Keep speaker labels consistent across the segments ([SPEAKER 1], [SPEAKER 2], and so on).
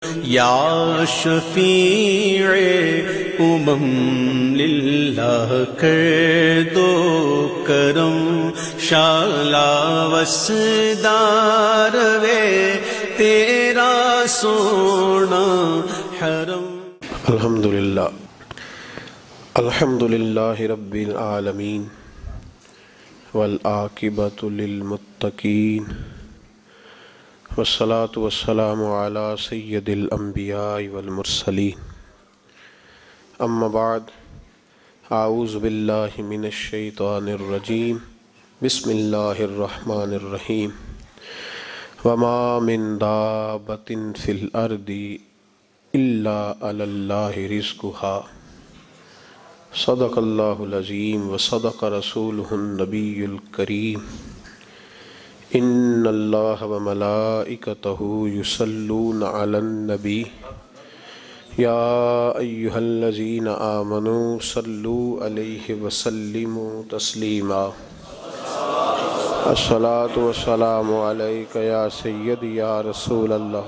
[SPEAKER 1] یا شفیع للہ کر دو کرم، شالا وسدار وے تیرا سونا حرم۔
[SPEAKER 2] الحمدللہ رب العالمین والعاقبۃ للمتقین، والصلاة والسلام علی سید الانبیاء والمرسلین، اما بعد، اعوذ باللہ من الشیطان الرجیم، بسم اللہ الرحمن الرحیم۔ وما من دابۃ فی الارض الا علی اللہ رزقها، صدق اللہ العظیم وصدق رسولہ النبی الکریم۔ ان اللہ وملائکتہ یصلون علی النبی یا ایہا الذین آمنوا صلوا علیہ وسلموا تسلیما۔ الصلاۃ والسلام علیک یا سیدی یا رسول اللہ،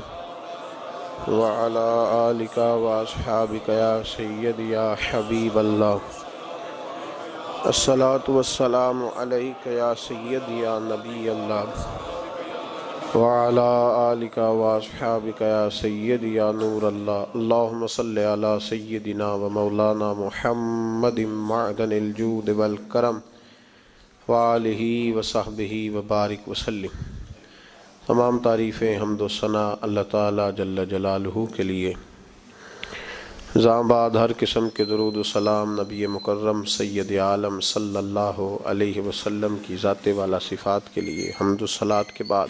[SPEAKER 2] وعلی آلک واصحابک یا سیدی یا حبیب اللہ۔ الصلاۃ والسلام علیک یا سیدی یا نبی اللہ، وعلی آلک واصحابک یا سیدی یا نور اللہ۔ اللہم صلی علی سیدنا و مولانا محمد معدن الجود والکرم، وآلہ وصحبہ وبارک وسلم۔ تمام تعریفیں، حمد و ثنا اللہ تعالیٰ جل جلالہ کے لیے۔ زاں بعد ہر قسم کے درود و سلام نبی مکرم سید عالم صلی اللہ علیہ وسلم کی ذات والا صفات کے لیے۔ حمد و صلات کے بعد،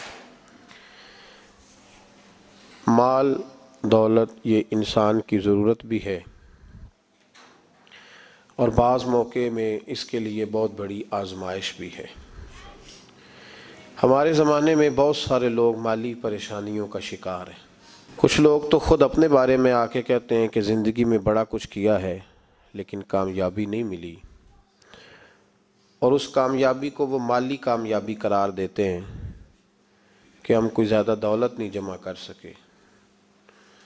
[SPEAKER 2] مال دولت یہ انسان کی ضرورت بھی ہے، اور بعض موقع میں اس کے لیے بہت بڑی آزمائش بھی ہے۔ ہمارے زمانے میں بہت سارے لوگ مالی پریشانیوں کا شکار ہیں۔ کچھ لوگ تو خود اپنے بارے میں آ کے کہتے ہیں کہ زندگی میں بڑا کچھ کیا ہے لیکن کامیابی نہیں ملی، اور اس کامیابی کو وہ مالی کامیابی قرار دیتے ہیں کہ ہم کوئی زیادہ دولت نہیں جمع کر سکے،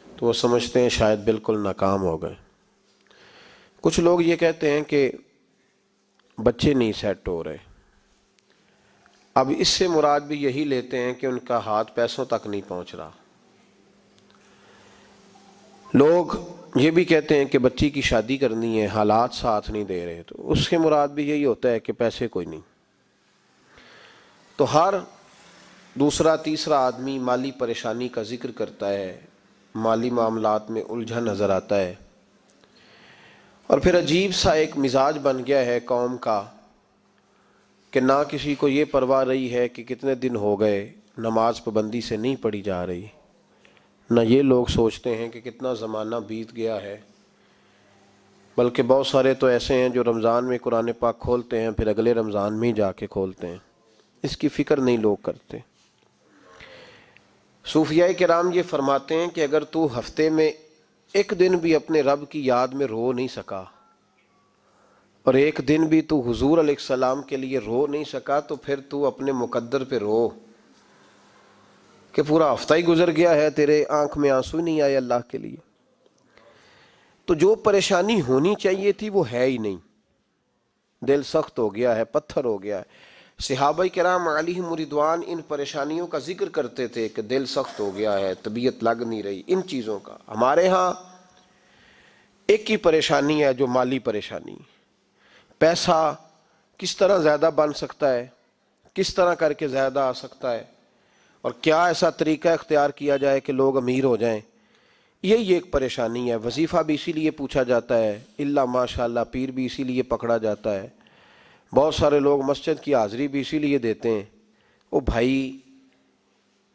[SPEAKER 2] تو وہ سمجھتے ہیں شاید بالکل ناکام ہو گئے۔ کچھ لوگ یہ کہتے ہیں کہ بچے نہیں سیٹ ہو رہے، اب اس سے مراد بھی یہی لیتے ہیں کہ ان کا ہاتھ پیسوں تک نہیں پہنچ رہا۔ لوگ یہ بھی کہتے ہیں کہ بچی کی شادی کرنی ہے، حالات ساتھ نہیں دے رہے، تو اس کے مراد بھی یہی ہوتا ہے کہ پیسے کوئی نہیں۔ تو ہر دوسرا تیسرا آدمی مالی پریشانی کا ذکر کرتا ہے، مالی معاملات میں الجھا نظر آتا ہے، اور پھر عجیب سا ایک مزاج بن گیا ہے قوم کا کہ نہ کسی کو یہ پرواہ رہی ہے کہ کتنے دن ہو گئے نماز پابندی سے نہیں پڑھی جا رہی، نہ یہ لوگ سوچتے ہیں کہ کتنا زمانہ بیت گیا ہے، بلکہ بہت سارے تو ایسے ہیں جو رمضان میں قرآن پاک کھولتے ہیں پھر اگلے رمضان میں ہی جا کے کھولتے ہیں۔ اس کی فکر نہیں لوگ کرتے۔ صوفیاء کرام یہ فرماتے ہیں کہ اگر تو ہفتے میں ایک دن بھی اپنے رب کی یاد میں رو نہیں سکا، اور ایک دن بھی تو حضور علیہ السلام کے لیے رو نہیں سکا، تو پھر تو اپنے مقدر پہ رو کہ پورا ہفتہ ہی گزر گیا ہے، تیرے آنکھ میں آنسو نہیں آئے اللہ کے لیے۔ تو جو پریشانی ہونی چاہیے تھی وہ ہے ہی نہیں، دل سخت ہو گیا ہے، پتھر ہو گیا ہے۔ صحابہ کرام علیہم رضوان ان پریشانیوں کا ذکر کرتے تھے کہ دل سخت ہو گیا ہے، طبیعت لگ نہیں رہی، ان چیزوں کا۔ ہمارے ہاں ایک ہی پریشانی ہے جو مالی پریشانی، پیسہ کس طرح زیادہ بن سکتا ہے، کس طرح کر کے زیادہ آ سکتا ہے، اور کیا ایسا طریقہ اختیار کیا جائے کہ لوگ امیر ہو جائیں، یہی ایک پریشانی ہے۔ وظیفہ بھی اسی لیے پوچھا جاتا ہے، اللہ ماشاءاللہ، پیر بھی اسی لیے پکڑا جاتا ہے، بہت سارے لوگ مسجد کی حاضری بھی اسی لیے دیتے ہیں۔ او بھائی،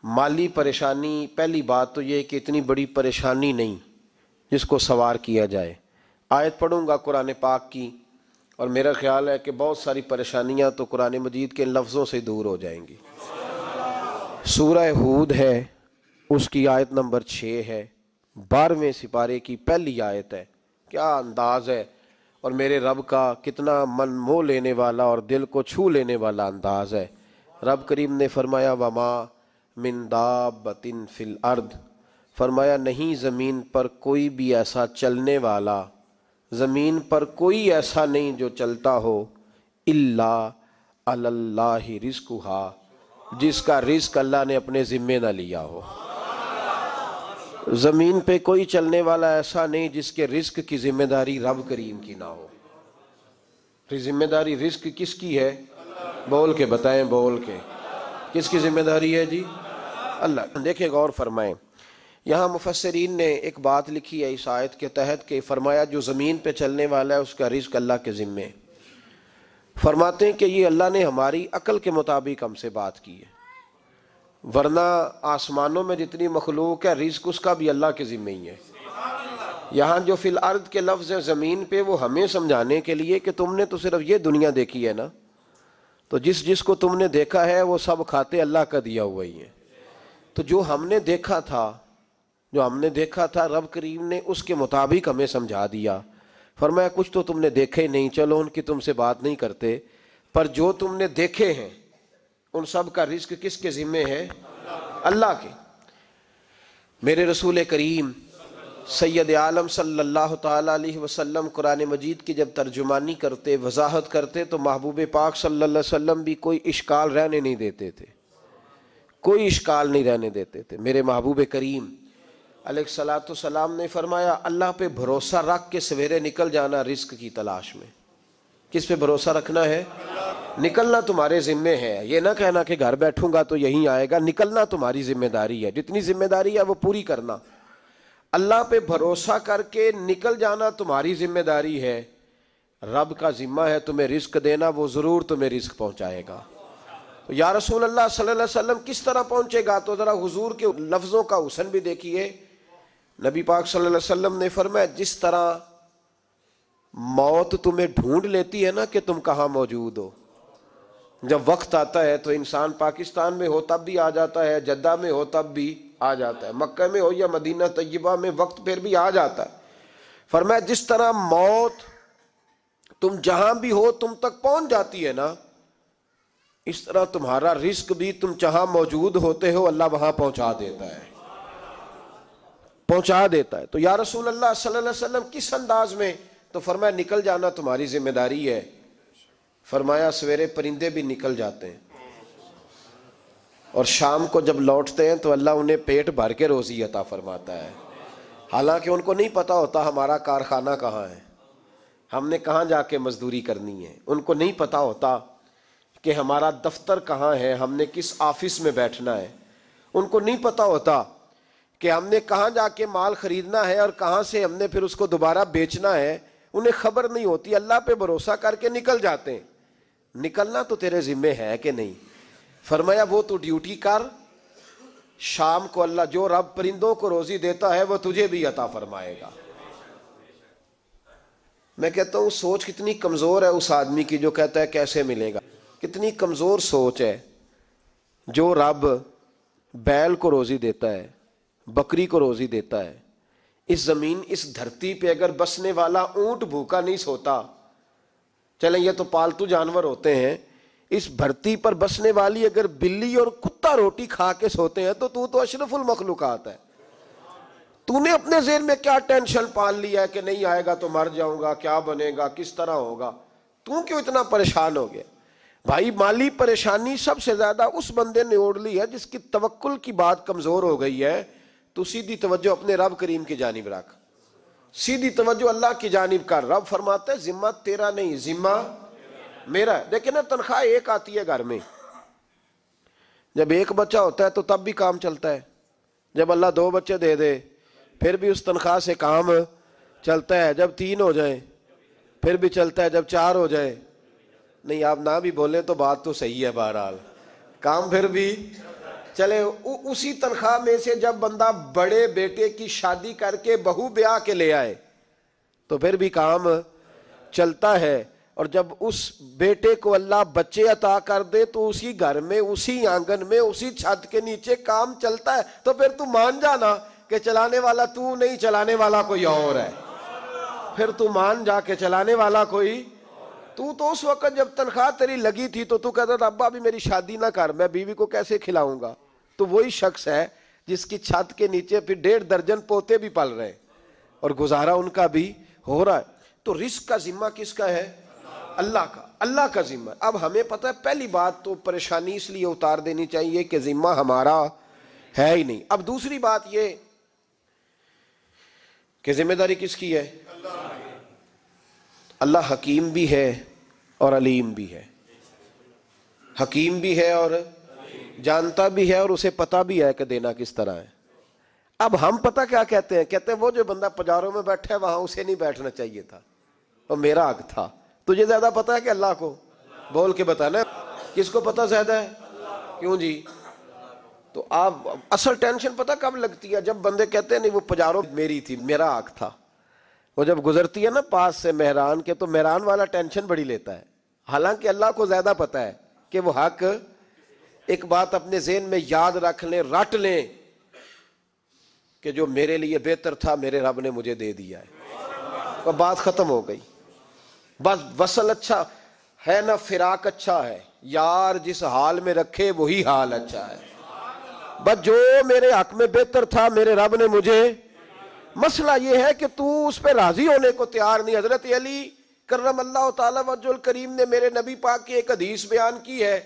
[SPEAKER 2] مالی پریشانی پہلی بات تو یہ کہ اتنی بڑی پریشانی نہیں جس کو سوار کیا جائے۔ آیت پڑھوں گا قرآن پاک کی، اور میرا خیال ہے کہ بہت ساری پریشانیاں تو قرآن مجید کے لفظوں سے دور ہو جائیں گی۔ سورہ ہود ہے، اس کی آیت نمبر 6 ہے، 12ویں سپارے کی پہلی آیت ہے۔ کیا انداز ہے، اور میرے رب کا کتنا من موہ لینے والا اور دل کو چھو لینے والا انداز ہے۔ رب کریم نے فرمایا وما من دابۃ فی الارض، فرمایا نہیں زمین پر کوئی بھی ایسا چلنے والا، زمین پر کوئی ایسا نہیں جو چلتا ہو الا علی اللہ رزقھا، جس کا رزق اللہ نے اپنے ذمے نہ لیا ہو۔ زمین پہ کوئی چلنے والا ایسا نہیں جس کے رزق کی ذمہ داری رب کریم کی نہ ہو۔ ذمہ داری رزق کس کی ہے؟ بول کے بتائیں، بول کے کس کی ذمہ داری ہے جی؟ اللہ۔ دیکھیں غور فرمائیں، یہاں مفسرین نے ایک بات لکھی ہے اس آیت کے تحت کہ فرمایا جو زمین پہ چلنے والا ہے اس کا رزق اللہ کے ذمے۔ فرماتے ہیں کہ یہ اللہ نے ہماری عقل کے مطابق ہم سے بات کی ہے، ورنہ آسمانوں میں جتنی مخلوق ہے رزق اس کا بھی اللہ کے ذمے ہی ہے۔ یہاں جو فی الارض کے لفظ ہے زمین پہ، وہ ہمیں سمجھانے کے لیے کہ تم نے تو صرف یہ دنیا دیکھی ہے نا، تو جس جس کو تم نے دیکھا ہے وہ سب کھاتے اللہ کا دیا ہوا ہی ہے۔ تو جو ہم نے دیکھا تھا رب کریم نے اس کے مطابق ہمیں سمجھا دیا۔ فرمایا کچھ تو تم نے دیکھے نہیں، چلو ان کی تم سے بات نہیں کرتے، پر جو تم نے دیکھے ہیں ان سب کا رزق کس کے ذمے ہے؟ اللہ کے۔ میرے رسول کریم سید عالم صلی اللہ تعالیٰ علیہ وسلم قرآن مجید کی جب ترجمانی کرتے، وضاحت کرتے، تو محبوب پاک صلی اللہ علیہ وسلم بھی کوئی اشکال رہنے نہیں دیتے تھے، کوئی اشکال نہیں رہنے دیتے تھے۔ میرے محبوب کریم علیہ الصلوۃ والسلام نے فرمایا اللہ پہ بھروسہ رکھ کے سویرے نکل جانا رزق کی تلاش میں۔ کس پہ بھروسہ رکھنا ہے؟ نکلنا تمہارے ذمے ہے، یہ نہ کہنا کہ گھر بیٹھوں گا تو یہیں آئے گا، نکلنا تمہاری ذمہ داری ہے، جتنی ذمہ داری ہے وہ پوری کرنا۔ اللہ پہ بھروسہ کر کے نکل جانا تمہاری ذمہ داری ہے، رب کا ذمہ ہے تمہیں رزق دینا، وہ ضرور تمہیں رزق پہنچائے گا۔ تو یا رسول اللہ صلی اللہ علیہ وسلم کس طرح پہنچے گا؟ تو ذرا حضور کے لفظوں کا حسن بھی دیکھیے۔ نبی پاک صلی اللہ علیہ وسلم نے فرمایا جس طرح موت تمہیں ڈھونڈ لیتی ہے نا کہ تم کہاں موجود ہو، جب وقت آتا ہے تو انسان پاکستان میں ہو تب بھی آ جاتا ہے، جدہ میں ہو تب بھی آ جاتا ہے، مکہ میں ہو یا مدینہ طیبہ میں، وقت پھر بھی آ جاتا ہے۔ فرمایا جس طرح موت تم جہاں بھی ہو تم تک پہنچ جاتی ہے نا، اس طرح تمہارا رزق بھی تم جہاں موجود ہوتے ہو اللہ وہاں پہنچا دیتا ہے، پہنچا دیتا ہے۔ تو یا رسول اللہ صلی اللہ علیہ وسلم کس انداز میں؟ تو فرمایا نکل جانا تمہاری ذمہ داری ہے۔ فرمایا سویرے پرندے بھی نکل جاتے ہیں اور شام کو جب لوٹتے ہیں تو اللہ انہیں پیٹ بھر کے روزی عطا فرماتا ہے، حالانکہ ان کو نہیں پتا ہوتا ہمارا کارخانہ کہاں ہے، ہم نے کہاں جا کے مزدوری کرنی ہے، ان کو نہیں پتا ہوتا کہ ہمارا دفتر کہاں ہے، ہم نے کس آفس میں بیٹھنا ہے، ان کو نہیں پتا ہوتا کہ ہم نے کہاں جا کے مال خریدنا ہے اور کہاں سے ہم نے پھر اس کو دوبارہ بیچنا ہے، انہیں خبر نہیں ہوتی۔ اللہ پہ بھروسہ کر کے نکل جاتے ہیں۔ نکلنا تو تیرے ذمے ہے کہ نہیں؟ فرمایا وہ تو ڈیوٹی کر، شام کو اللہ جو رب پرندوں کو روزی دیتا ہے وہ تجھے بھی عطا فرمائے گا۔ میں کہتا ہوں سوچ کتنی کمزور ہے اس آدمی کی جو کہتا ہے کیسے ملے گا، کتنی کمزور سوچ ہے۔ جو رب بیل کو روزی دیتا ہے، بکری کو روزی دیتا ہے، اس زمین اس دھرتی پہ اگر بسنے والا اونٹ بھوکا نہیں سوتا، چلیں یہ تو پالتو جانور ہوتے ہیں، اس دھرتی پر بسنے والی اگر بلی اور کتا روٹی کھا کے سوتے ہیں تو اشرف المخلوقات ہے۔ تو نے اپنے ذہن میں کیا ٹینشن پال لیا ہے کہ نہیں آئے گا تو مر جاؤں گا، کیا بنے گا، کس طرح ہوگا، تو کیوں اتنا پریشان ہو گیا؟ بھائی مالی پریشانی سب سے زیادہ اس بندے نے اوڑھ لی ہے جس کی توکل کی بات کمزور ہو گئی ہے۔ تو سیدھی توجہ اپنے رب کریم کی جانب رکھ، سیدھی توجہ اللہ کی جانب کر۔ رب فرماتا ہے ذمہ تیرا نہیں، ذمہ میرا ہے۔ دیکھیں نا تنخواہ ایک آتی ہے گھر میں، جب ایک بچہ ہوتا ہے تو تب بھی کام چلتا ہے، جب اللہ 2 بچے دے دے پھر بھی اس تنخواہ سے کام چلتا ہے، جب 3 ہو جائیں پھر بھی چلتا ہے، جب 4 ہو جائے نہیں، آپ نہ بھی بولیں تو بات تو صحیح ہے، بہرحال کام پھر بھی چلے۔ اسی تنخواہ میں سے جب بندہ بڑے بیٹے کی شادی کر کے بہو بیاہ کے لے آئے تو پھر بھی کام چلتا ہے، اور جب اس بیٹے کو اللہ بچے عطا کر دے تو اسی گھر میں، اسی آنگن میں، اسی چھت کے نیچے کام چلتا ہے۔ تو پھر تو مان جانا کہ چلانے والا تو نہیں، چلانے والا کوئی اور ہے، پھر تو مان جا کے چلانے والا کوئی۔ تو اس وقت جب تنخواہ تیری لگی تھی تو کہتا تھا ابا بھی میری شادی نہ کر، میں بیوی کو کیسے کھلاؤں گا؟ تو وہی شخص ہے جس کی چھت کے نیچے پھر 1.5 درجن پوتے بھی پل رہے ہیں اور گزارا ان کا بھی ہو رہا ہے. تو رزق کا ذمہ کس کا ہے؟ اللہ کا ذمہ. اب ہمیں پتہ ہے پہلی بات تو پریشانی اس لیے اتار دینی چاہیے کہ ذمہ ہمارا ہے ہی نہیں. اب دوسری بات یہ کہ ذمہ داری کس کی ہے؟ اللہ حکیم بھی ہے اور علیم بھی ہے. حکیم بھی ہے اور جانتا بھی ہے اور اسے پتہ بھی ہے کہ دینا کس طرح ہے. اب ہم پتہ کیا کہتے ہیں؟ کہتے ہیں وہ جو بندہ پجاروں میں بیٹھا ہے وہاں اسے نہیں بیٹھنا چاہیے تھا اور میرا حق تھا. تجھے زیادہ پتہ ہے کہ اللہ کو؟ بول کے بتانا کس کو پتہ زیادہ ہے. کیوں جی؟ تو آپ اصل ٹینشن پتہ کب لگتی ہے؟ جب بندے کہتے ہیں نہیں وہ پجاروں میری تھی، میرا حق تھا. وہ جب گزرتی ہے نا پاس سے مہران کے تو مہران والا ٹینشن بڑی لیتا ہے، حالانکہ اللہ کو زیادہ پتہ ہے کہ وہ حق. ایک بات اپنے ذہن میں یاد رکھ لیں، رٹ لیں کہ جو میرے لیے بہتر تھا میرے رب نے مجھے دے دیا ہے. اور بات ختم ہو گئی. بس وصل اچھا ہے نہ فراق اچھا ہے، یار جس حال میں رکھے وہی حال اچھا ہے. بس جو میرے حق میں بہتر تھا میرے رب نے مجھے. مسئلہ یہ ہے کہ تو اس پہ راضی ہونے کو تیار نہیں. حضرت علی کرم اللہ تعالی وجہ الکریم نے میرے نبی پاک کی ایک حدیث بیان کی ہے،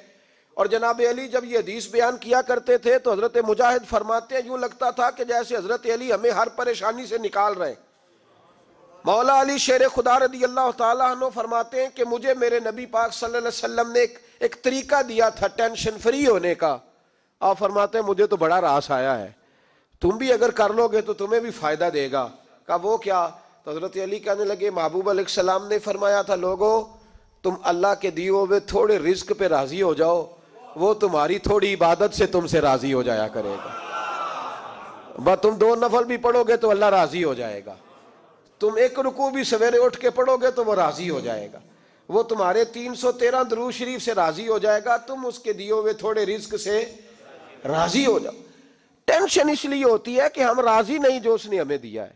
[SPEAKER 2] اور جناب علی جب یہ حدیث بیان کیا کرتے تھے تو حضرت مجاہد فرماتے ہیں یوں لگتا تھا کہ جیسے حضرت علی ہمیں ہر پریشانی سے نکال رہے ہیں. مولا علی شیر خدا رضی اللہ تعالیٰ عنہ فرماتے ہیں کہ مجھے میرے نبی پاک صلی اللہ علیہ وسلم نے ایک طریقہ دیا تھا ٹینشن فری ہونے کا. آپ فرماتے ہیں مجھے تو بڑا راس آیا ہے، تم بھی اگر کر لو گے تو تمہیں بھی فائدہ دے گا. کہا وہ کیا؟ تو حضرت علی کہنے لگے محبوب علیہ السلام نے فرمایا تھا لوگو تم اللہ کے دیے ہوئے تھوڑے رزق پہ راضی ہو جاؤ، وہ تمہاری تھوڑی عبادت سے تم سے راضی ہو جایا کرے گا. بس تم 2 نفل بھی پڑھو گے تو اللہ راضی ہو جائے گا. تم 1 رکوع بھی سویرے اٹھ کے پڑھو گے تو وہ راضی ہو جائے گا. وہ تمہارے 313 درود شریف سے راضی ہو جائے گا. تم اس کے دیے ہوئے تھوڑے رزق سے راضی ہو جاؤ. ٹینشن اس لیے ہوتی ہے کہ ہم راضی نہیں جو اس نے ہمیں دیا ہے.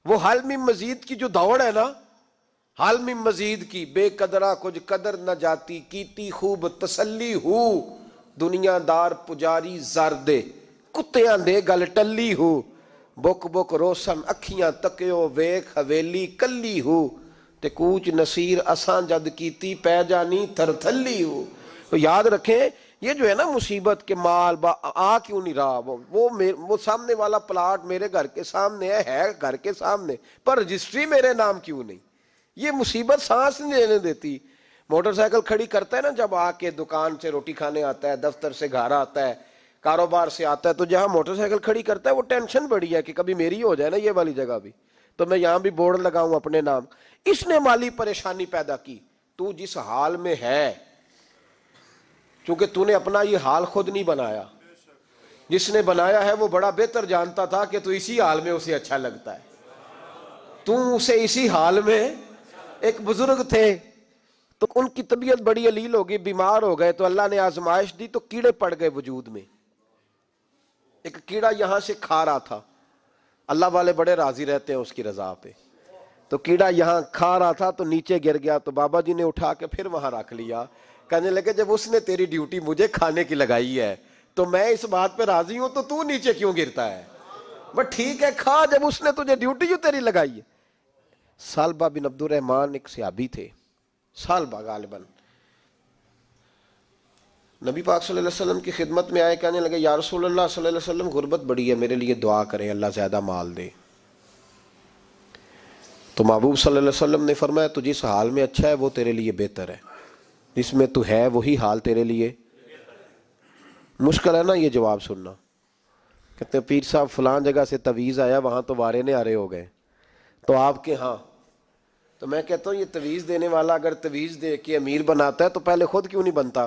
[SPEAKER 2] وہ حل میں مزید کی جو دوڑ ہے نا، حل میں مزید کی، بے قدرہ کچھ قدر نہ جاتی، کیتی خوب تسلی ہو، دنیا دار پجاری زر دے، کتیاں دے گل ٹلی ہو، بک بک روشن اکھیاں تکیو ویکھ حویلی کلی ہو، تے کوچ نصیر اساں جد کیتی پہ جانی تھر تھلی ہو. تو یاد رکھیں یہ جو ہے نا مصیبت کے مال آ کیوں نہیں رہا، وہ سامنے والا پلاٹ میرے گھر کے سامنے ہے گھر کے سامنے، پر رجسٹری میرے نام کیوں نہیں. یہ مصیبت سانس نہیں لینے دیتی. موٹر سائیکل کھڑی کرتا ہے نا جب آ کے دکان سے روٹی کھانے آتا ہے، دفتر سے گھر آتا ہے، کاروبار سے آتا ہے، تو جہاں موٹر سائیکل کھڑی کرتا ہے وہ ٹینشن بڑی ہے کہ کبھی میری ہو جائے نا یہ والی جگہ بھی، تو میں یہاں بھی بورڈ لگاؤں اپنے نام. اس نے مالی پریشانی پیدا کی. تو جس حال میں ہے، چونکہ تو نے اپنا یہ حال خود نہیں بنایا، جس نے بنایا ہے وہ بڑا بہتر جانتا تھا کہ تو اسی حال میں اسے اچھا لگتا ہے. تو اسے اسی حال میں، ایک بزرگ تھے تو ان کی طبیعت بڑی علیل ہو گئی، بیمار ہو گئے، تو اللہ نے آزمائش دی تو کیڑے پڑ گئے وجود میں. ایک کیڑا یہاں سے کھا رہا تھا، اللہ والے بڑے راضی رہتے ہیں اس کی رضا پہ. تو کیڑا یہاں کھا رہا تھا تو نیچے گر گیا، تو بابا جی نے اٹھا کے پھر وہاں رکھ لیا. کہنے لگے جب اس نے تیری ڈیوٹی مجھے کھانے کی لگائی ہے تو میں اس بات پہ راضی ہوں، تو نیچے کیوں گرتا ہے؟ بس ٹھیک ہے کھا، جب اس نے تجھے ڈیوٹی جو تیری لگائی ہے. سالبہ بن عبد الرحمن ایک صحابی تھے، سالبہ غالباً نبی پاک صلی اللہ علیہ وسلم کی خدمت میں آئے. کہنے لگے یا رسول اللہ صلی اللہ علیہ وسلم غربت بڑی ہے، میرے لیے دعا کریں اللہ زیادہ مال دے. تو محبوب صلی اللہ علیہ وسلم نے فرمایا تو جس حال میں اچھا ہے وہ تیرے لیے بہتر ہے، جس میں تو ہے وہی حال تیرے لیے. مشکل ہے نا یہ جواب سننا. کہتے ہیں پیر صاحب فلان جگہ سے تویز آیا، وہاں تو وارے نے آرے ہو گئے، تو آپ کے ہاں. تو میں کہتا ہوں یہ تویز دینے والا اگر تویز دے کے امیر بناتا ہے تو پہلے خود کیوں نہیں بنتا؟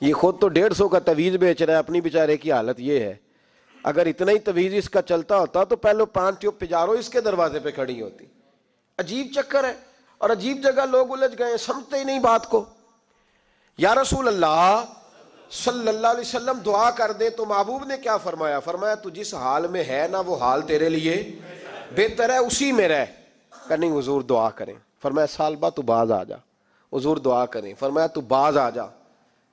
[SPEAKER 2] یہ خود تو 150 کا تویز بیچ رہا ہے، اپنی بیچارے کی حالت یہ ہے. اگر اتنا ہی تویز اس کا چلتا ہوتا تو پہلے 5 ٹیوب پجارو اس کے دروازے پہ کھڑی ہوتی. عجیب چکر ہے اور عجیب جگہ لوگ الجھ گئے، سمجھتے ہی نہیں بات کو. یا رسول اللہ صلی اللہ علیہ وسلم دعا کر دے، تو محبوب نے کیا فرمایا؟ فرمایا تو جس حال میں ہے نا وہ حال تیرے لیے بہتر ہے، اسی میں رہ. کہ نہیں حضور دعا کریں. فرمایا سالبہ تو باز آ جا. حضور دعا کریں. فرمایا تو باز آ جا.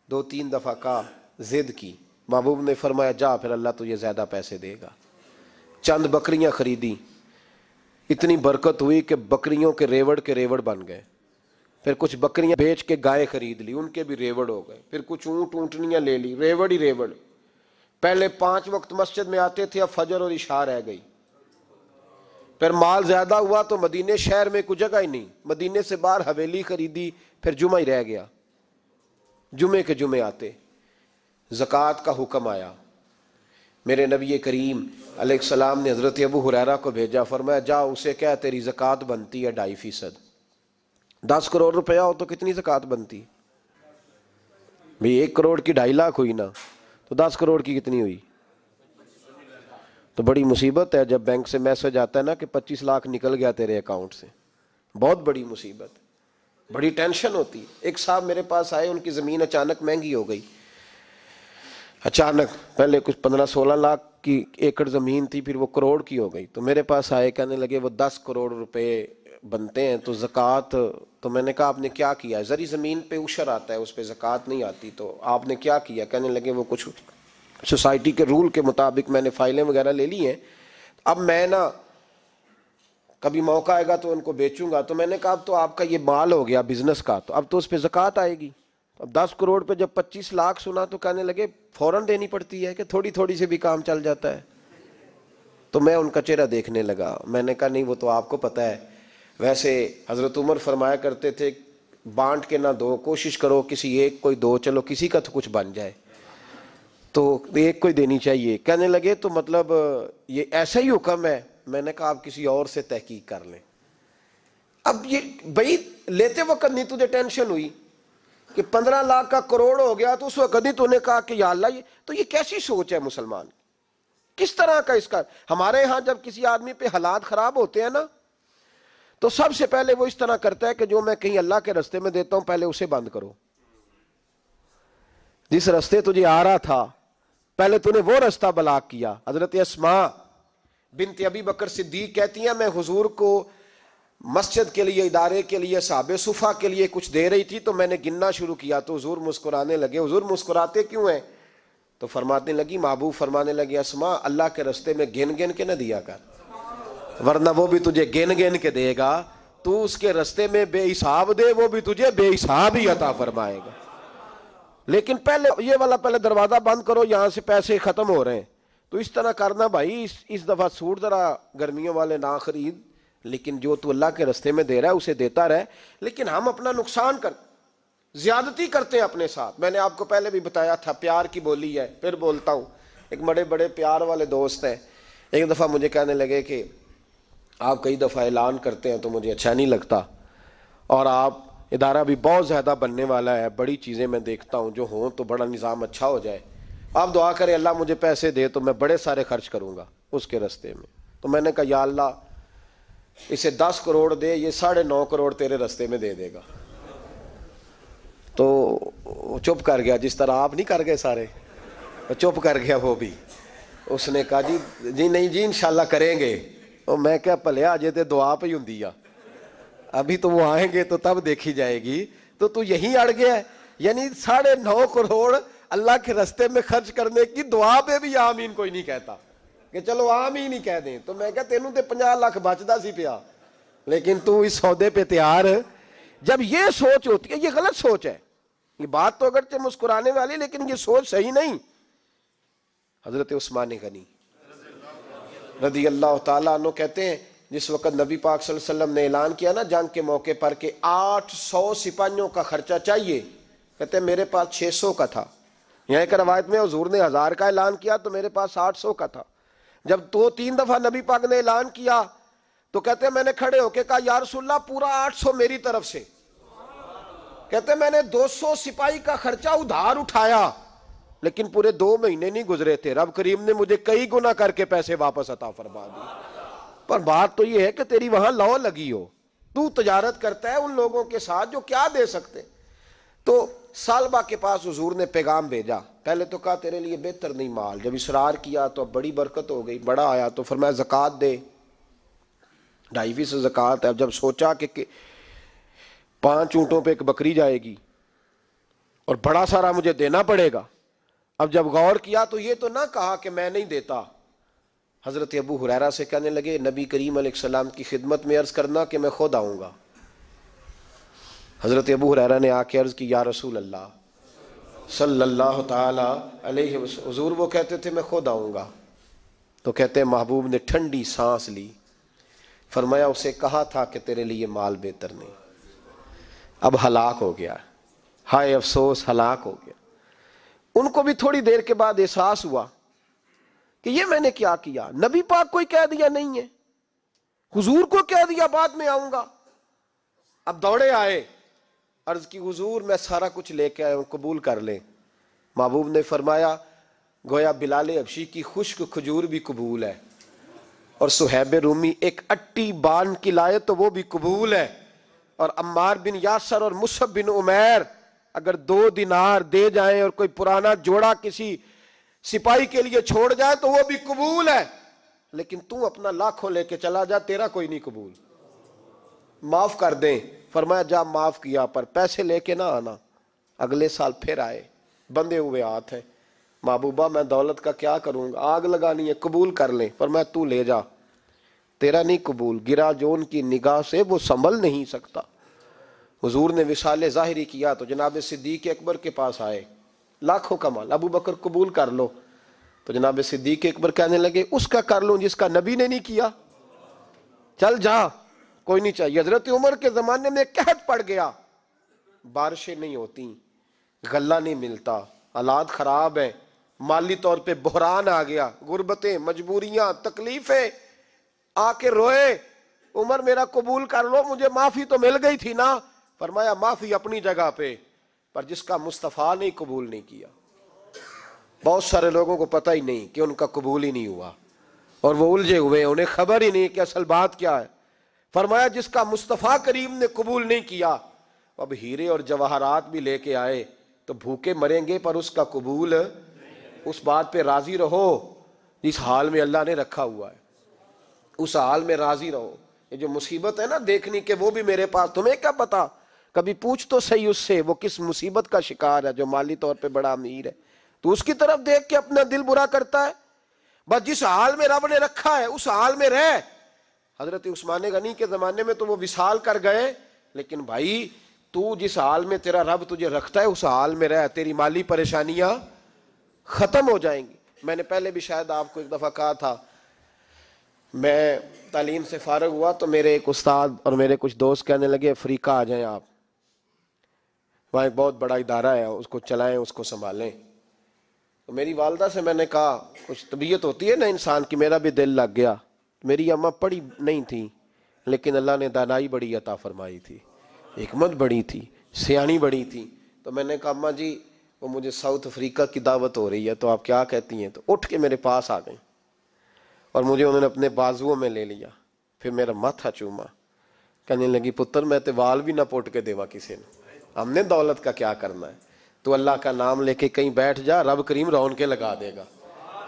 [SPEAKER 2] 2-3 دفعہ کا ضد کی. محبوب نے فرمایا جا پھر اللہ تجھے زیادہ پیسے دے گا. چند بکریاں خریدی, اتنی برکت ہوئی کہ بکریوں کے ریوڑ بن گئے. پھر کچھ بکریاں بیچ کے گائے خرید لی, ان کے بھی ریوڑ ہو گئے. پھر کچھ اونٹ اونٹنیاں لے لی, ریوڑ ہی ریوڑ. پہلے 5 وقت مسجد میں آتے تھے, اب فجر اور عشاء رہ گئی. پھر مال زیادہ ہوا تو مدینے شہر میں کوئی جگہ ہی نہیں, مدینے سے باہر حویلی خریدی, پھر جمعہ ہی رہ گیا. جمعے کے جمعے آتے. زکوٰۃ کا حکم آیا. میرے نبی کریم علیہ السلام نے حضرت ابو ہریرہ کو بھیجا, فرمایا جا اسے کہہ تیری زکوٰۃ بنتی ہے 2.5%. 10 کروڑ روپیہ ہو تو کتنی زکوٰۃ بنتی؟ بھئی 1 کروڑ کی 2.5 لاکھ ہوئی نا, تو 10 کروڑ کی کتنی ہوئی؟ تو بڑی مصیبت ہے جب بینک سے میسج آتا ہے نا کہ 25 لاکھ نکل گیا تیرے اکاؤنٹ سے. بہت بڑی مصیبت, بڑی ٹینشن ہوتی. ایک صاحب میرے پاس آئے, ان کی زمین اچانک مہنگی ہو گئی. اچانک پہلے کچھ 15-16 لاکھ کی ایکڑ زمین تھی, پھر وہ کروڑ کی ہو گئی. تو میرے پاس آئے, کہنے لگے وہ 10 کروڑ روپے بنتے ہیں تو زکوٰۃ. تو میں نے کہا آپ نے کیا کیا؟ زری زمین پہ عشر آتا ہے, اس پہ زکوٰۃ نہیں آتی, تو آپ نے کیا کیا؟ کہنے لگے وہ کچھ سوسائٹی کے رول کے مطابق میں نے فائلیں وغیرہ لے لی ہیں, اب میں نا کبھی موقع آئے گا تو ان کو بیچوں گا. تو میں نے کہا اب تو آپ کا یہ مال ہو گیا بزنس کا, تو اب تو اس پہ زکوٰۃ آئے گی. اب 10 کروڑ پہ جب 25 لاکھ سنا تو کہنے لگے فوراً دینی پڑتی ہے کہ تھوڑی تھوڑی سے بھی کام چل جاتا ہے. تو میں ان کا چہرہ دیکھنے لگا. میں نے کہا نہیں وہ تو آپ کو پتہ ہے. ویسے حضرت عمر فرمایا کرتے تھے بانٹ کے نہ دو, کوشش کرو کسی ایک کوئی دو, چلو کسی کا تو کچھ بن جائے, تو ایک کوئی دینی چاہیے. کہنے لگے تو مطلب یہ ایسا ہی حکم ہے؟ میں نے کہا آپ کسی اور سے تحقیق کر لیں. اب یہ بھائی لیتے وقت نہیں تجھے ٹینشن ہوئی کہ 15 لاکھ کا کروڑ ہو گیا, تو اس وقت نہیں تو نے کہا کہ یا اللہ یہ کیسی سوچ ہے مسلمان, کس طرح کا اس کا. ہمارے ہاں جب کسی آدمی پہ حالات خراب ہوتے ہیں نا, تو سب سے پہلے وہ اس طرح کرتا ہے کہ جو میں کہیں اللہ کے رستے میں دیتا ہوں پہلے اسے بند کرو. جس رستے تجھے آ رہا تھا پہلے تو نے وہ رستہ بلاک کیا. حضرت اسماء بنت ابی بکر صدیق کہتی ہیں میں حضور کو مسجد کے لیے, ادارے کے لیے, صحابہ صفہ کے لیے کچھ دے رہی تھی, تو میں نے گننا شروع کیا تو حضور مسکرانے لگے. حضور مسکراتے کیوں ہیں؟ تو فرمانے لگی, محبوب فرمانے لگے اسماء اللہ کے رستے میں گن گن کے نہ دیا کر, ورنہ وہ بھی تجھے گن گن کے دے گا. تو اس کے رستے میں بے حساب دے, وہ بھی تجھے بے حساب ہی عطا فرمائے گا. لیکن پہلے یہ والا پہلے دروازہ بند کرو, یہاں سے پیسے ختم ہو رہے ہیں. تو اس طرح کرنا بھائی. اس دفعہ سوٹ ذرا گرمیوں والے نہ خرید, لیکن جو تو اللہ کے رستے میں دے رہا ہے اسے دیتا رہے. لیکن ہم اپنا نقصان زیادتی کرتے ہیں اپنے ساتھ. میں نے آپ کو پہلے بھی بتایا تھا پیار کی بولی ہے, پھر بولتا ہوں. ایک بڑے بڑے پیار والے دوست ہیں, ایک دفعہ مجھے کہنے لگے کہ آپ کئی دفعہ اعلان کرتے ہیں تو مجھے اچھا نہیں لگتا, اور آپ ادارہ بھی بہت زیادہ بننے والا ہے, بڑی چیزیں میں دیکھتا ہوں جو ہوں تو بڑا نظام اچھا ہو جائے, آپ دعا کریں اللہ مجھے پیسے دے تو میں بڑے سارے خرچ کروں گا اس کے رستے میں. تو میں نے کہا یا اللہ اسے 10 کروڑ دے, یہ 9.5 کروڑ تیرے رستے میں دے دے گا. تو چپ کر گیا, جس طرح آپ نہیں کر گئے سارے, چپ کر گیا وہ بھی. اس نے کہا جی نہیں جی انشاءاللہ کریں گے. اور میں کیا پلیا اجے تے دعا پہ ہی ہوندی آ, ابھی تو وہ آئیں گے تو تب دیکھی جائے گی. تو یہیں اڑ گیا ہے. یعنی 9.5 کروڑ اللہ کے رستے میں خرچ کرنے کی دعا پہ بھی آمین کوئی نہیں کہتا کہ چلو آمین ہی کہہ دیں. تو میں کہا تینوں تے 50 لاکھ بچدا سی پیا, لیکن تو اس سودے پہ تیار. جب یہ سوچ ہوتی ہے, یہ غلط سوچ ہے. یہ بات تو اگرچہ مسکرانے والی, لیکن یہ سوچ صحیح نہیں. حضرت عثمان غنی رضی اللہ تعالیٰ عنہ کہتے ہیں جس وقت نبی پاک صلی اللہ علیہ وسلم نے اعلان کیا نا جنگ کے موقع پر کہ 800 سپاہیوں کا خرچہ چاہیے, کہتے ہیں میرے پاس 600 کا تھا. یہاں ایک روایت میں حضور نے 1000 کا اعلان کیا تو میرے پاس 800 کا تھا. جب 2-3 دفعہ نبی پاک نے اعلان کیا تو کہتے ہیں میں نے کھڑے ہو کے کہا یا رسول اللہ پورا 800 میری طرف سے. کہتے ہیں میں نے 200 سپاہی کا خرچہ ادھار اٹھایا, لیکن پورے 2 مہینے نہیں گزرے تھے, رب کریم نے مجھے کئی گنا کر کے پیسے واپس عطا فرما دی. پر بات تو یہ ہے کہ تیری وہاں لو لگی ہو, تو تجارت کرتا ہے ان لوگوں کے ساتھ جو کیا دے سکتے. تو سالبہ کے پاس حضور نے پیغام بھیجا. پہلے تو کہا تیرے لیے بہتر نہیں مال, جب اصرار کیا تو اب بڑی برکت ہو گئی, بڑا آیا تو فرمایا زکوٰۃ دے, 2.5% زکوٰۃ ہے. اب جب سوچا کہ 5 اونٹوں پہ ایک بکری جائے گی اور بڑا سارا مجھے دینا پڑے گا, اب جب غور کیا تو یہ تو نہ کہا کہ میں نہیں دیتا. حضرت ابو ہریرہ سے کہنے لگے نبی کریم علیہ السلام کی خدمت میں عرض کرنا کہ میں خود آؤں گا. حضرت ابو ہریرہ نے آ کے عرض کی یا رسول اللہ صلی اللہ تعالی علیہ وسلم. حضور وہ کہتے تھے میں خود آؤں گا. تو کہتے ہیں محبوب نے ٹھنڈی سانس لی, فرمایا اسے کہا تھا کہ تیرے لیے مال بہتر نہیں, اب ہلاک ہو گیا, ہائے افسوس ہلاک ہو گیا. ان کو بھی تھوڑی دیر کے بعد احساس ہوا کہ یہ میں نے کیا کیا, نبی پاک کوئی کہہ دیا نہیں ہے, حضور کو کہہ دیا بعد میں آؤں گا. اب دوڑے آئے, عرض کی حضور میں سارا کچھ لے کے آیا ہوں, قبول کر لیں. محبوب نے فرمایا گویا بلال حبشی کی خشک کھجور بھی قبول ہے, اور صہیب رومی ایک اٹی بان کی لائے تو وہ بھی قبول ہے, اور عمار بن یاسر اور مصعب بن عمیر اگر 2 دینار دے جائیں اور کوئی پرانا جوڑا کسی سپاہی کے لیے چھوڑ جائے تو وہ بھی قبول ہے, لیکن تو اپنا لاکھوں لے کے چلا جا, تیرا کوئی نہیں قبول, معاف کر دیں. فرمایا جا معاف کیا, پر پیسے لے کے نہ آنا. اگلے سال پھر آئے, بندے ہوئے ہاتھ ہیں. محبوبہ میں دولت کا کیا کروں گا, آگ لگانی ہے, قبول کر لیں. فرمایا تو لے جا, تیرا نہیں قبول, گرا جو ان کی نگاہ سے وہ سنبھل نہیں سکتا. حضور نے وصال ظاہری کیا تو جناب صدیق اکبر کے پاس آئے, لاکھوں کا مال, ابو بکر قبول کر لو. تو جناب صدیق اکبر کہنے لگے اس کا کر لوں جس کا نبی نے نہیں کیا, چل جا کوئی نہیں چاہیے. حضرت عمر کے زمانے میں قحط پڑ گیا, بارشیں نہیں ہوتی, غلہ نہیں ملتا, حالات خراب ہیں, مالی طور پہ بحران آ گیا, غربتیں, مجبوریاں, تکلیفیں. آ کے روئے, عمر میرا قبول کر لو, مجھے معافی تو مل گئی تھی نا. فرمایا معافی اپنی جگہ پہ, پر جس کا مصطفیٰ نے قبول نہیں کیا. بہت سارے لوگوں کو پتہ ہی نہیں کہ ان کا قبول ہی نہیں ہوا, اور وہ الجھے ہوئے, انہیں خبر ہی نہیں کہ اصل بات کیا ہے. فرمایا جس کا مصطفیٰ کریم نے قبول نہیں کیا, اب ہیرے اور جواہرات بھی لے کے آئے تو بھوکے مریں گے, پر اس کا قبول, اس بات پہ راضی رہو جس حال میں اللہ نے رکھا ہوا ہے, اس حال میں راضی رہو. یہ جو مصیبت ہے نا دیکھنی کہ وہ بھی میرے پاس, تمہیں کیا پتا, کبھی پوچھ تو صحیح اس سے وہ کس مصیبت کا شکار ہے جو مالی طور پہ بڑا امیر ہے. تو اس کی طرف دیکھ کے اپنا دل برا کرتا ہے. بس جس حال میں رب نے رکھا ہے اس حال میں رہ. حضرت عثمان غنی کے زمانے میں تو وہ وصال کر گئے, لیکن بھائی تو جس حال میں تیرا رب تجھے رکھتا ہے اس حال میں رہ, تیری مالی پریشانیاں ختم ہو جائیں گی. میں نے پہلے بھی شاید آپ کو ایک دفعہ کہا تھا, میں تعلیم سے فارغ ہوا تو میرے ایک استاد اور میرے کچھ دوست کہنے لگے افریقہ آ جائیں آپ, وہاں ایک بہت بڑا ادارہ ہے, اس کو چلائیں, اس کو سنبھالیں. تو میری والدہ سے میں نے کہا, کچھ طبیعت ہوتی ہے نا انسان کی, میرا بھی دل لگ گیا. میری اماں پڑھی نہیں تھی لیکن اللہ نے دانائی بڑی عطا فرمائی تھی, حکمت بڑی تھی, سیانی بڑی تھی. تو میں نے کہا اماں جی وہ مجھے ساؤتھ افریقہ کی دعوت ہو رہی ہے تو آپ کیا کہتی ہیں. تو اٹھ کے میرے پاس آ گئیں اور مجھے انہوں نے اپنے بازوؤں میں لے لیا, پھر میرا ماتھا چوما, کہنے لگی پتر میں تے وال بھی نہ پوٹ کے دیوا کسی نے, ہم نے دولت کا کیا کرنا ہے, تو اللہ کا نام لے کے کہیں بیٹھ جا, رب کریم رونقیں لگا دے گا,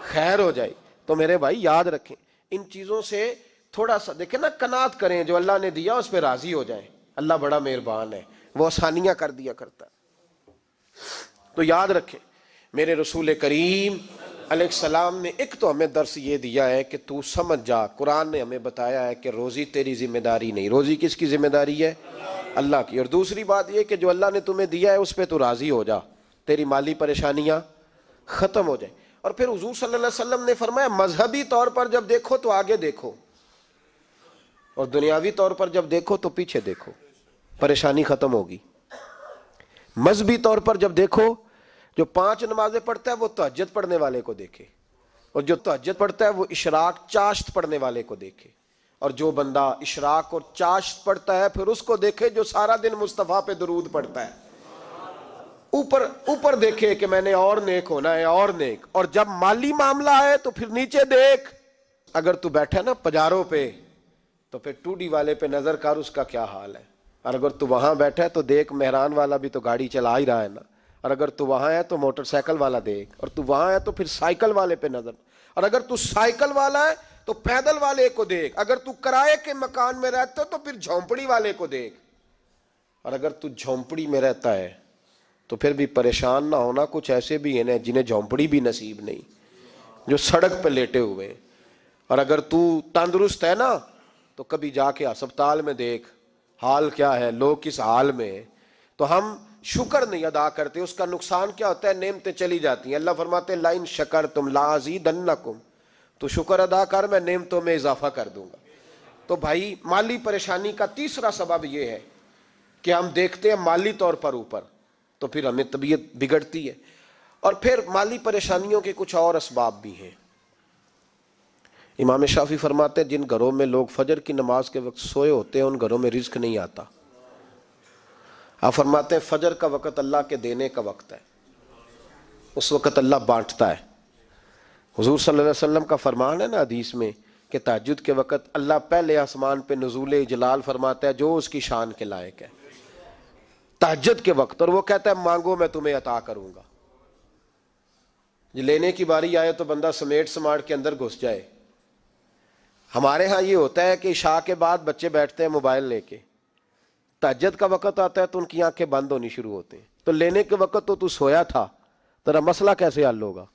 [SPEAKER 2] خیر ہو جائے. تو میرے بھائی یاد رکھیں ان چیزوں سے تھوڑا سا دیکھیں نا, قناعت کریں, جو اللہ نے دیا اس پہ راضی ہو جائیں. اللہ بڑا مہربان ہے, وہ آسانیاں کر دیا کرتا ہے. تو یاد رکھیں میرے رسول کریم علیہ السلام نے ایک تو ہمیں درس یہ دیا ہے کہ تو سمجھ جا, قرآن نے ہمیں بتایا ہے کہ روزی تیری ذمہ داری نہیں, روزی کس کی ذمہ داری ہے, اللہ کی. اور دوسری بات یہ کہ جو اللہ نے تمہیں دیا ہے اس پہ تو راضی ہو جا, تیری مالی پریشانیاں ختم ہو جائیں. اور پھر حضور صلی اللہ علیہ وسلم نے فرمایا مذہبی طور پر جب دیکھو تو آگے دیکھو, اور دنیاوی طور پر جب دیکھو تو پیچھے دیکھو, پریشانی ختم ہوگی. مذہبی طور پر جب دیکھو, جو 5 نمازیں پڑھتا ہے وہ تہجد پڑھنے والے کو دیکھے, اور جو تہجد پڑھتا ہے وہ اشراق چاشت پڑھنے والے کو دیکھے, اور جو بندہ اشراق اور چاشت پڑھتا ہے پھر اس کو دیکھے جو سارا دن مصطفیٰ پہ درود پڑھتا ہے. اوپر دیکھے کہ میں نے اور نیک ہونا ہے, اور نیک. اور جب مالی معاملہ ہے تو پھر نیچے دیکھ, اگر تو بیٹھا نا پجاروں پہ تو پھر ٹوڈی والے پہ نظر کر اس کا کیا حال ہے, اور اگر تو وہاں بیٹھا ہے تو دیکھ مہران والا بھی تو گاڑی چلا ہی رہا ہے نا, اور اگر تو وہاں ہے تو موٹر سائیکل والا دیکھ, اور تو وہاں ہے تو پھر سائیکل والے پہ نظر, اور اگر تو سائیکل والا ہے تو پیدل والے کو دیکھ, اگر تو کرائے کے مکان میں رہتا تو پھر جھونپڑی والے کو دیکھ, اور اگر تو جھونپڑی میں رہتا ہے تو پھر بھی پریشان نہ ہونا. کچھ ایسے بھی ہیں جنہیں جھونپڑی بھی نصیب نہیں, جو سڑک پہ لیٹے ہوئے ہیں. اور اگر تو تندرست ہے نا تو کبھی جا کے ہسپتال میں دیکھ حال کیا ہے, لوگ کس حال میں ہیں. تو ہم شکر نہیں ادا کرتے. اس کا نقصان کیا ہوتا ہے؟ نعمتیں چلی جاتی ہیں. اللہ فرماتے ہیں لئن شکرتم لازیدنکم, تو شکر ادا کر, میں نعمتوں میں اضافہ کر دوں گا. تو بھائی مالی پریشانی کا تیسرا سبب یہ ہے کہ ہم دیکھتے ہیں مالی طور پر اوپر, تو پھر ہمیں طبیعت بگڑتی ہے. اور پھر مالی پریشانیوں کے کچھ اور اسباب بھی ہیں. امام شافعی فرماتے ہیں جن گھروں میں لوگ فجر کی نماز کے وقت سوئے ہوتے ہیں ان گھروں میں رزق نہیں آتا. آپ فرماتے ہیں فجر کا وقت اللہ کے دینے کا وقت ہے, اس وقت اللہ بانٹتا ہے. حضور صلی اللہ علیہ وسلم کا فرمان ہے نا حدیث میں کہ تہجد کے وقت اللہ پہلے آسمان پہ نزول جلال فرماتا ہے جو اس کی شان کے لائق ہے تہجد کے وقت, اور وہ کہتا ہے مانگو میں تمہیں عطا کروں گا. لینے کی باری آئے تو بندہ سمیٹ سماٹ کے اندر گھس جائے. ہمارے ہاں یہ ہوتا ہے کہ عشاء کے بعد بچے بیٹھتے ہیں موبائل لے کے, تہجد کا وقت آتا ہے تو ان کی آنکھیں بند ہونی شروع ہوتے ہیں. تو لینے کے وقت تو سویا تھا, تیرا مسئلہ کیسے حل ہوگا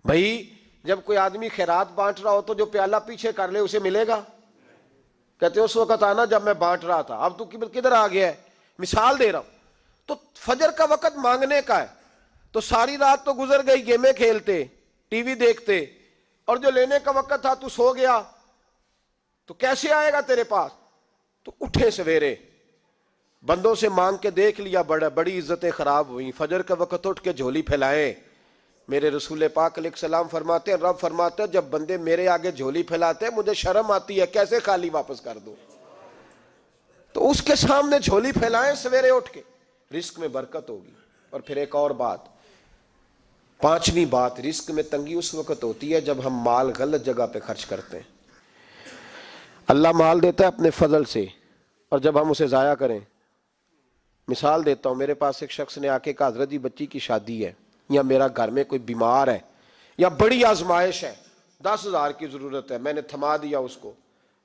[SPEAKER 2] بھائی؟ جب کوئی آدمی خیرات بانٹ رہا ہو تو جو پیالہ پیچھے کر لے اسے ملے گا؟ کہتے اس وقت آنا جب میں بانٹ رہا تھا, اب تو کدھر آ گیا ہے. مثال دے رہا ہوں. تو فجر کا وقت مانگنے کا ہے, تو ساری رات تو گزر گئی گیمیں کھیلتے, ٹی وی دیکھتے, اور جو لینے کا وقت تھا تو سو گیا, تو کیسے آئے گا تیرے پاس؟ تو اٹھے سویرے, بندوں سے مانگ کے دیکھ لیا, بڑی عزتیں خراب ہوئی. فجر کا وقت اٹھ کے جھولی پھیلائیں. میرے رسول پاک علیہ السلام فرماتے ہیں, رب فرماتے ہیں جب بندے میرے آگے جھولی پھیلاتے ہیں مجھے شرم آتی ہے, کیسے خالی واپس کر دوں. تو اس کے سامنے جھولی پھیلائیں سویرے اٹھ کے, رزق میں برکت ہوگی. اور پھر ایک اور بات, پانچویں بات, رزق میں تنگی اس وقت ہوتی ہے جب ہم مال غلط جگہ پہ خرچ کرتے ہیں. اللہ مال دیتا ہے اپنے فضل سے, اور جب ہم اسے ضائع کریں. مثال دیتا ہوں, میرے پاس ایک شخص نے آ کے کہا حضرت جی بچی کی شادی ہے, یا میرا گھر میں کوئی بیمار ہے, یا بڑی آزمائش ہے, 10,000 کی ضرورت ہے. میں نے تھما دیا اس کو.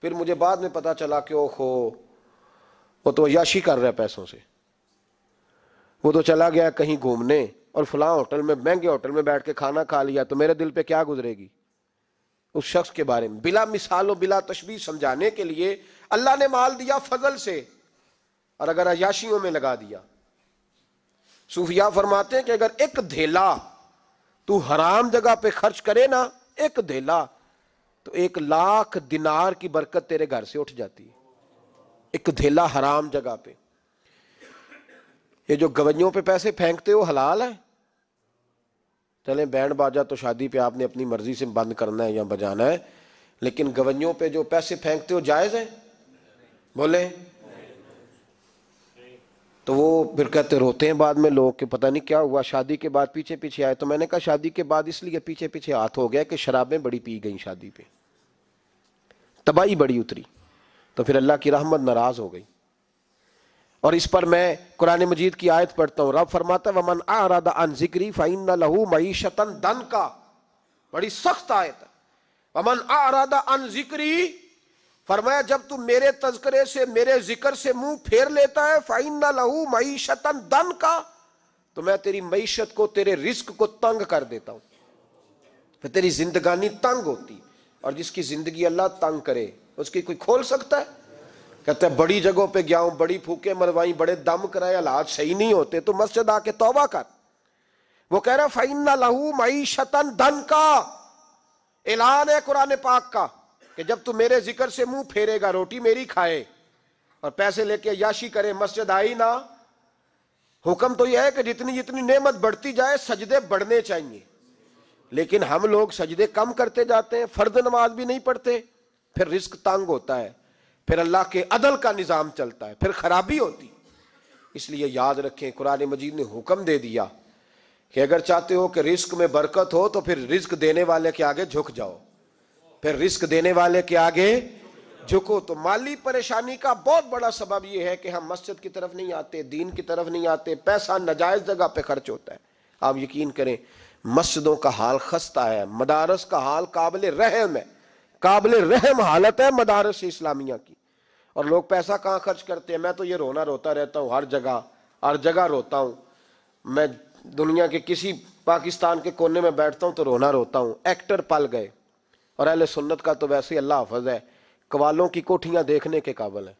[SPEAKER 2] پھر مجھے بعد میں پتا چلا کہ وہ تو عیاشی کر رہا ہے پیسوں سے, وہ تو چلا گیا کہیں گھومنے اور فلاں ہوٹل میں, مہنگے ہوٹل میں بیٹھ کے کھانا کھا لیا. تو میرے دل پہ کیا گزرے گی اس شخص کے بارے میں؟ بلا مثال و بلا تشبیہ سمجھانے کے لیے اللہ نے مال دیا فضل سے, اور اگر عیاشیوں میں لگا دیا. صوفیاء فرماتے ہیں کہ اگر ایک دھیلا تو حرام جگہ پہ خرچ کرے نا, ایک دھیلا, تو 1,00,000 دینار کی برکت تیرے گھر سے اٹھ جاتی ہے. ایک دھیلا حرام جگہ پہ. یہ جو گویوں پہ پیسے پھینکتے ہو حلال ہے؟ چلیں بینڈ باجا تو شادی پہ آپ نے اپنی مرضی سے بند کرنا ہے یا بجانا ہے, لیکن گویوں پہ جو پیسے پھینکتے ہو جائز ہے؟ بولیں. تو وہ پھر کہتے روتے ہیں بعد میں لوگ کہ پتہ نہیں کیا ہوا, شادی کے بعد پیچھے پیچھے آئے. تو میں نے کہا شادی کے بعد اس لیے پیچھے پیچھے ہاتھ ہو گیا کہ شرابیں بڑی پی گئیں شادی پہ, تباہی بڑی اتری, تو پھر اللہ کی رحمت ناراض ہو گئی. اور اس پر میں قرآن مجید کی آیت پڑھتا ہوں, رب فرماتا ہے وَمَنْ أَعْرَضَ عَنْ ذِكْرِي فَإِنَّ لَهُ مَعِيشَةً ضَنْكًا. بڑی سخت آیت ہے. وَمَنْ أَعْرَضَ عَنْ ذِكْرِي, فرمایا جب تو میرے تذکرے سے, میرے ذکر سے منہ پھیر لیتا ہے, فَإِنَّ لَهُ مَعِيشَةً ضَنْكًا, تو میں تیری معیشت کو, تیرے رزق کو تنگ کر دیتا ہوں. پھر تیری زندگانی تنگ ہوتی, اور جس کی زندگی اللہ تنگ کرے اس کی کوئی کھول سکتا ہے؟ کہتے ہیں بڑی جگہوں پہ گیا ہوں, بڑی پھوکے مروائی, بڑے دم کرائے, حالات صحیح نہیں ہوتے, تو مسجد آ کے توبہ کر. وہ کہہ رہا ہے فَإِنَّ لَهُ مَعِيشَةً ضَنْكًا. اعلان ہے قرآن پاک کا کہ جب تو میرے ذکر سے منہ پھیرے گا, روٹی میری کھائے اور پیسے لے کے عیاشی کرے, مسجد آئی نہ. حکم تو یہ ہے کہ جتنی جتنی نعمت بڑھتی جائے سجدے بڑھنے چاہیے, لیکن ہم لوگ سجدے کم کرتے جاتے ہیں, فرض نماز بھی نہیں پڑھتے, پھر رزق تنگ ہوتا ہے, پھر اللہ کے عدل کا نظام چلتا ہے, پھر خرابی ہوتی. اس لیے یاد رکھیں قرآن مجید نے حکم دے دیا کہ اگر چاہتے ہو کہ رزق میں برکت ہو تو پھر رزق دینے والے کے آگے جھک جاؤ, پھر رزق دینے والے کے آگے جھکو. تو مالی پریشانی کا بہت بڑا سبب یہ ہے کہ ہم مسجد کی طرف نہیں آتے, دین کی طرف نہیں آتے, پیسہ ناجائز جگہ پہ خرچ ہوتا ہے. آپ یقین کریں مسجدوں کا حال خستہ ہے, مدارس کا حال قابل رحم ہے, قابل رحم حالت ہے مدارس اسلامیہ کی. اور لوگ پیسہ کہاں خرچ کرتے ہیں؟ میں تو یہ رونا روتا رہتا ہوں, ہر جگہ روتا ہوں. میں دنیا کے کسی پاکستان کے کونے میں بیٹھتا ہوں تو رونا روتا ہوں. ایکٹر پل گئے. اور اہل سنت کا تو ویسے اللہ حافظ ہے، قوالوں کی کوٹھیاں دیکھنے کے قابل ہیں.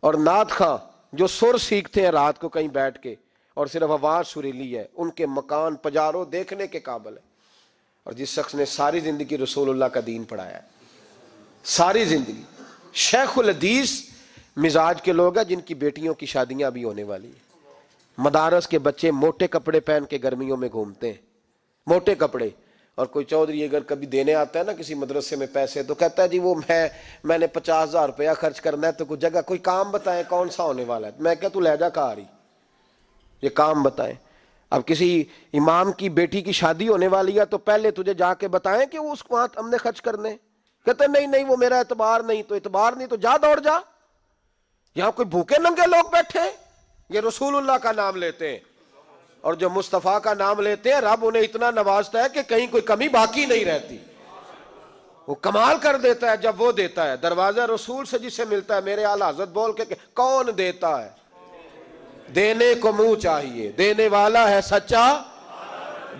[SPEAKER 2] اور نعت خواں جو سر سیکھتے ہیں رات کو کہیں بیٹھ کے اور صرف آواز سریلی ہے، ان کے مکان پجاروں دیکھنے کے قابل ہے. اور جس شخص نے ساری زندگی رسول اللہ کا دین پڑھایا ہے، ساری زندگی، شیخ الحدیث مزاج کے لوگ ہیں جن کی بیٹیوں کی شادیاں بھی ہونے والی ہیں. مدارس کے بچے موٹے کپڑے پہن کے گرمیوں میں گھومتے ہیں، موٹے کپڑے. اور کوئی چودھری اگر کبھی دینے آتا ہے نا کسی مدرسے میں پیسے تو کہتا ہے جی وہ میں نے 50,000 روپیہ خرچ کرنا ہے تو کوئی جگہ کوئی کام بتائیں کون سا ہونے والا ہے. میں کہا تو لے جا کہا رہی یہ کام بتائیں. اب کسی امام کی بیٹی کی شادی ہونے والی ہے تو پہلے تجھے جا کے بتائیں کہ وہ اس کو ہم نے خرچ کرنے. کہتے نہیں وہ میرا اعتبار نہیں. تو اعتبار نہیں تو جا دوڑ جا. یہاں کوئی بھوکے ننگے لوگ بیٹھے ہیں، یہ رسول اللہ کا نام لیتے ہیں، اور جو مصطفیٰ کا نام لیتے ہیں رب انہیں اتنا نوازتا ہے کہ کہیں کوئی کمی باقی نہیں رہتی. وہ کمال کر دیتا ہے جب وہ دیتا ہے. دروازہ رسول سے جسے ملتا ہے میرے اعلیٰ حضرت بول کے کہ کون دیتا ہے؟ دینے کو منہ چاہیے، دینے والا ہے سچا،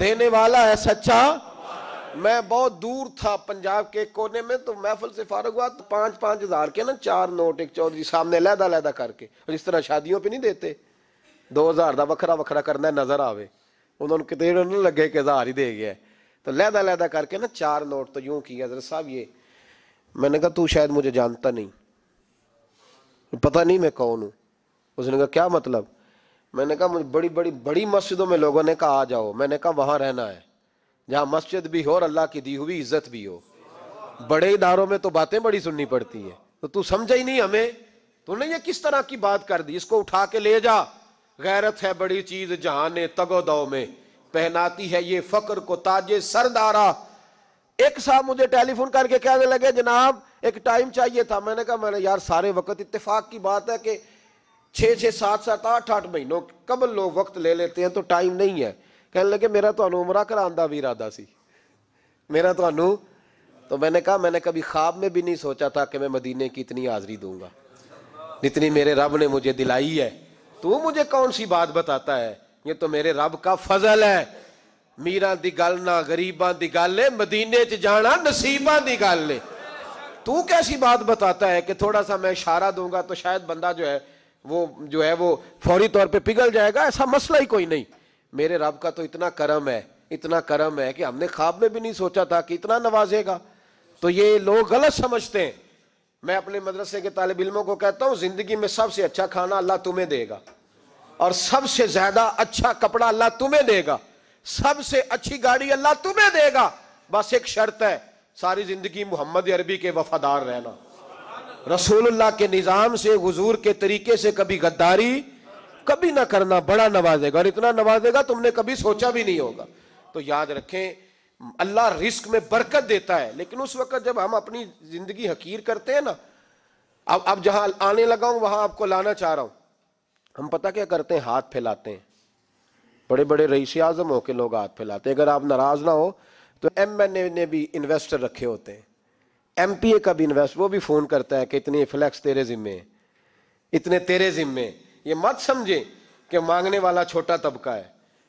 [SPEAKER 2] دینے والا ہے سچا. میں بہت دور تھا پنجاب کے کونے میں، تو محفل سے فارغ ہوا تو 5,000 کے نا 4 نوٹ ایک چودھری سامنے لیدا کر کے، اور اس طرح شادیوں پہ نہیں دیتے 2,000 دا وکھرا وکھرا کرنا نظر آوے. انہوں نے کتنے نہیں لگے کہ 1,000 ہی دے گیا ہے. تو لیدا کر کے نا 4 نوٹ تو یوں کیا حضرت صاحب یہ. میں نے کہا تو شاید مجھے جانتا نہیں، پتہ نہیں میں کون ہوں. اس نے کہا کیا مطلب؟ میں نے کہا مجھے بڑی مسجدوں میں لوگوں نے کہا آ جاؤ. میں نے کہا وہاں رہنا ہے جہاں مسجد بھی ہو اور اللہ کی دی ہوئی عزت بھی ہو. بڑے اداروں میں تو باتیں بڑی سننی پڑتی ہیں. تو سمجھا ہی نہیں ہمیں. تو نے یہ کس طرح کی بات کر دی؟ اس کو اٹھا کے لے جا. غیرت ہے بڑی چیز جہان تگ و دو میں، پہناتی ہے یہ فقر کو تاج سردارا. ایک صاحب مجھے ٹیلی فون کر کے کہنے لگے جناب ایک ٹائم چاہیے تھا. میں نے کہا یار سارے وقت اتفاق کی بات ہے کہ 6 7 8 مہینوں قبل لوگ وقت لے لیتے ہیں تو ٹائم نہیں ہے. کہنے لگے میرا تو عمرہ کراندہ بھی ارادہ سی میرا تو میں نے کہا میں نے کبھی خواب میں بھی نہیں سوچا تھا کہ میں مدینے کی اتنی حاضری دوں گا جتنی میرے رب نے مجھے دلائی ہے. تو مجھے کون سی بات بتاتا ہے؟ یہ تو میرے رب کا فضل ہے. میراں دی گل نہ غریباں دی گل ہے، مدینے چ جانا نصیباں دی گل ہے. تو کیسی بات بتاتا ہے کہ تھوڑا سا میں اشارہ دوں گا تو شاید بندہ جو ہے وہ فوری طور پہ پگھل جائے گا؟ ایسا مسئلہ ہی کوئی نہیں. میرے رب کا تو اتنا کرم ہے کہ ہم نے خواب میں بھی نہیں سوچا تھا کہ اتنا نوازے گا. تو یہ لوگ غلط سمجھتے ہیں. میں اپنے مدرسے کے طالب علموں کو کہتا ہوں زندگی میں سب سے اچھا کھانا اللہ تمہیں دے گا، اور سب سے زیادہ اچھا کپڑا اللہ تمہیں دے گا، سب سے اچھی گاڑی اللہ تمہیں دے گا. بس ایک شرط ہے، ساری زندگی محمد عربی کے وفادار رہنا، رسول اللہ کے نظام سے حضور کے طریقے سے کبھی غداری کبھی نہ کرنا. بڑا نوازے گا، اور اتنا نوازے گا تم نے کبھی سوچا بھی نہیں ہوگا. تو یاد رکھیں اللہ رزق میں برکت دیتا ہے، لیکن اس وقت جب ہم اپنی زندگی حقیر کرتے ہیں نا. اب جہاں آنے لگا ہوں وہاں آپ کو لانا چاہ رہا ہوں. ہم پتہ کیا کرتے ہیں؟ ہاتھ پھیلاتے ہیں. بڑے بڑے رئیس اعظم ہو کے لوگ ہاتھ پھیلاتے ہیں. اگر آپ ناراض نہ ہو تو ایم این اے نے بھی انویسٹر رکھے ہوتے ہیں، ایم پی اے کا بھی انویسٹر، وہ بھی فون کرتا ہے کہ اتنے فلیکس تیرے ذمے ہیں، اتنے تیرے ذمے. یہ مت سمجھے کہ مانگنے والا چھوٹا طبقہ ہے.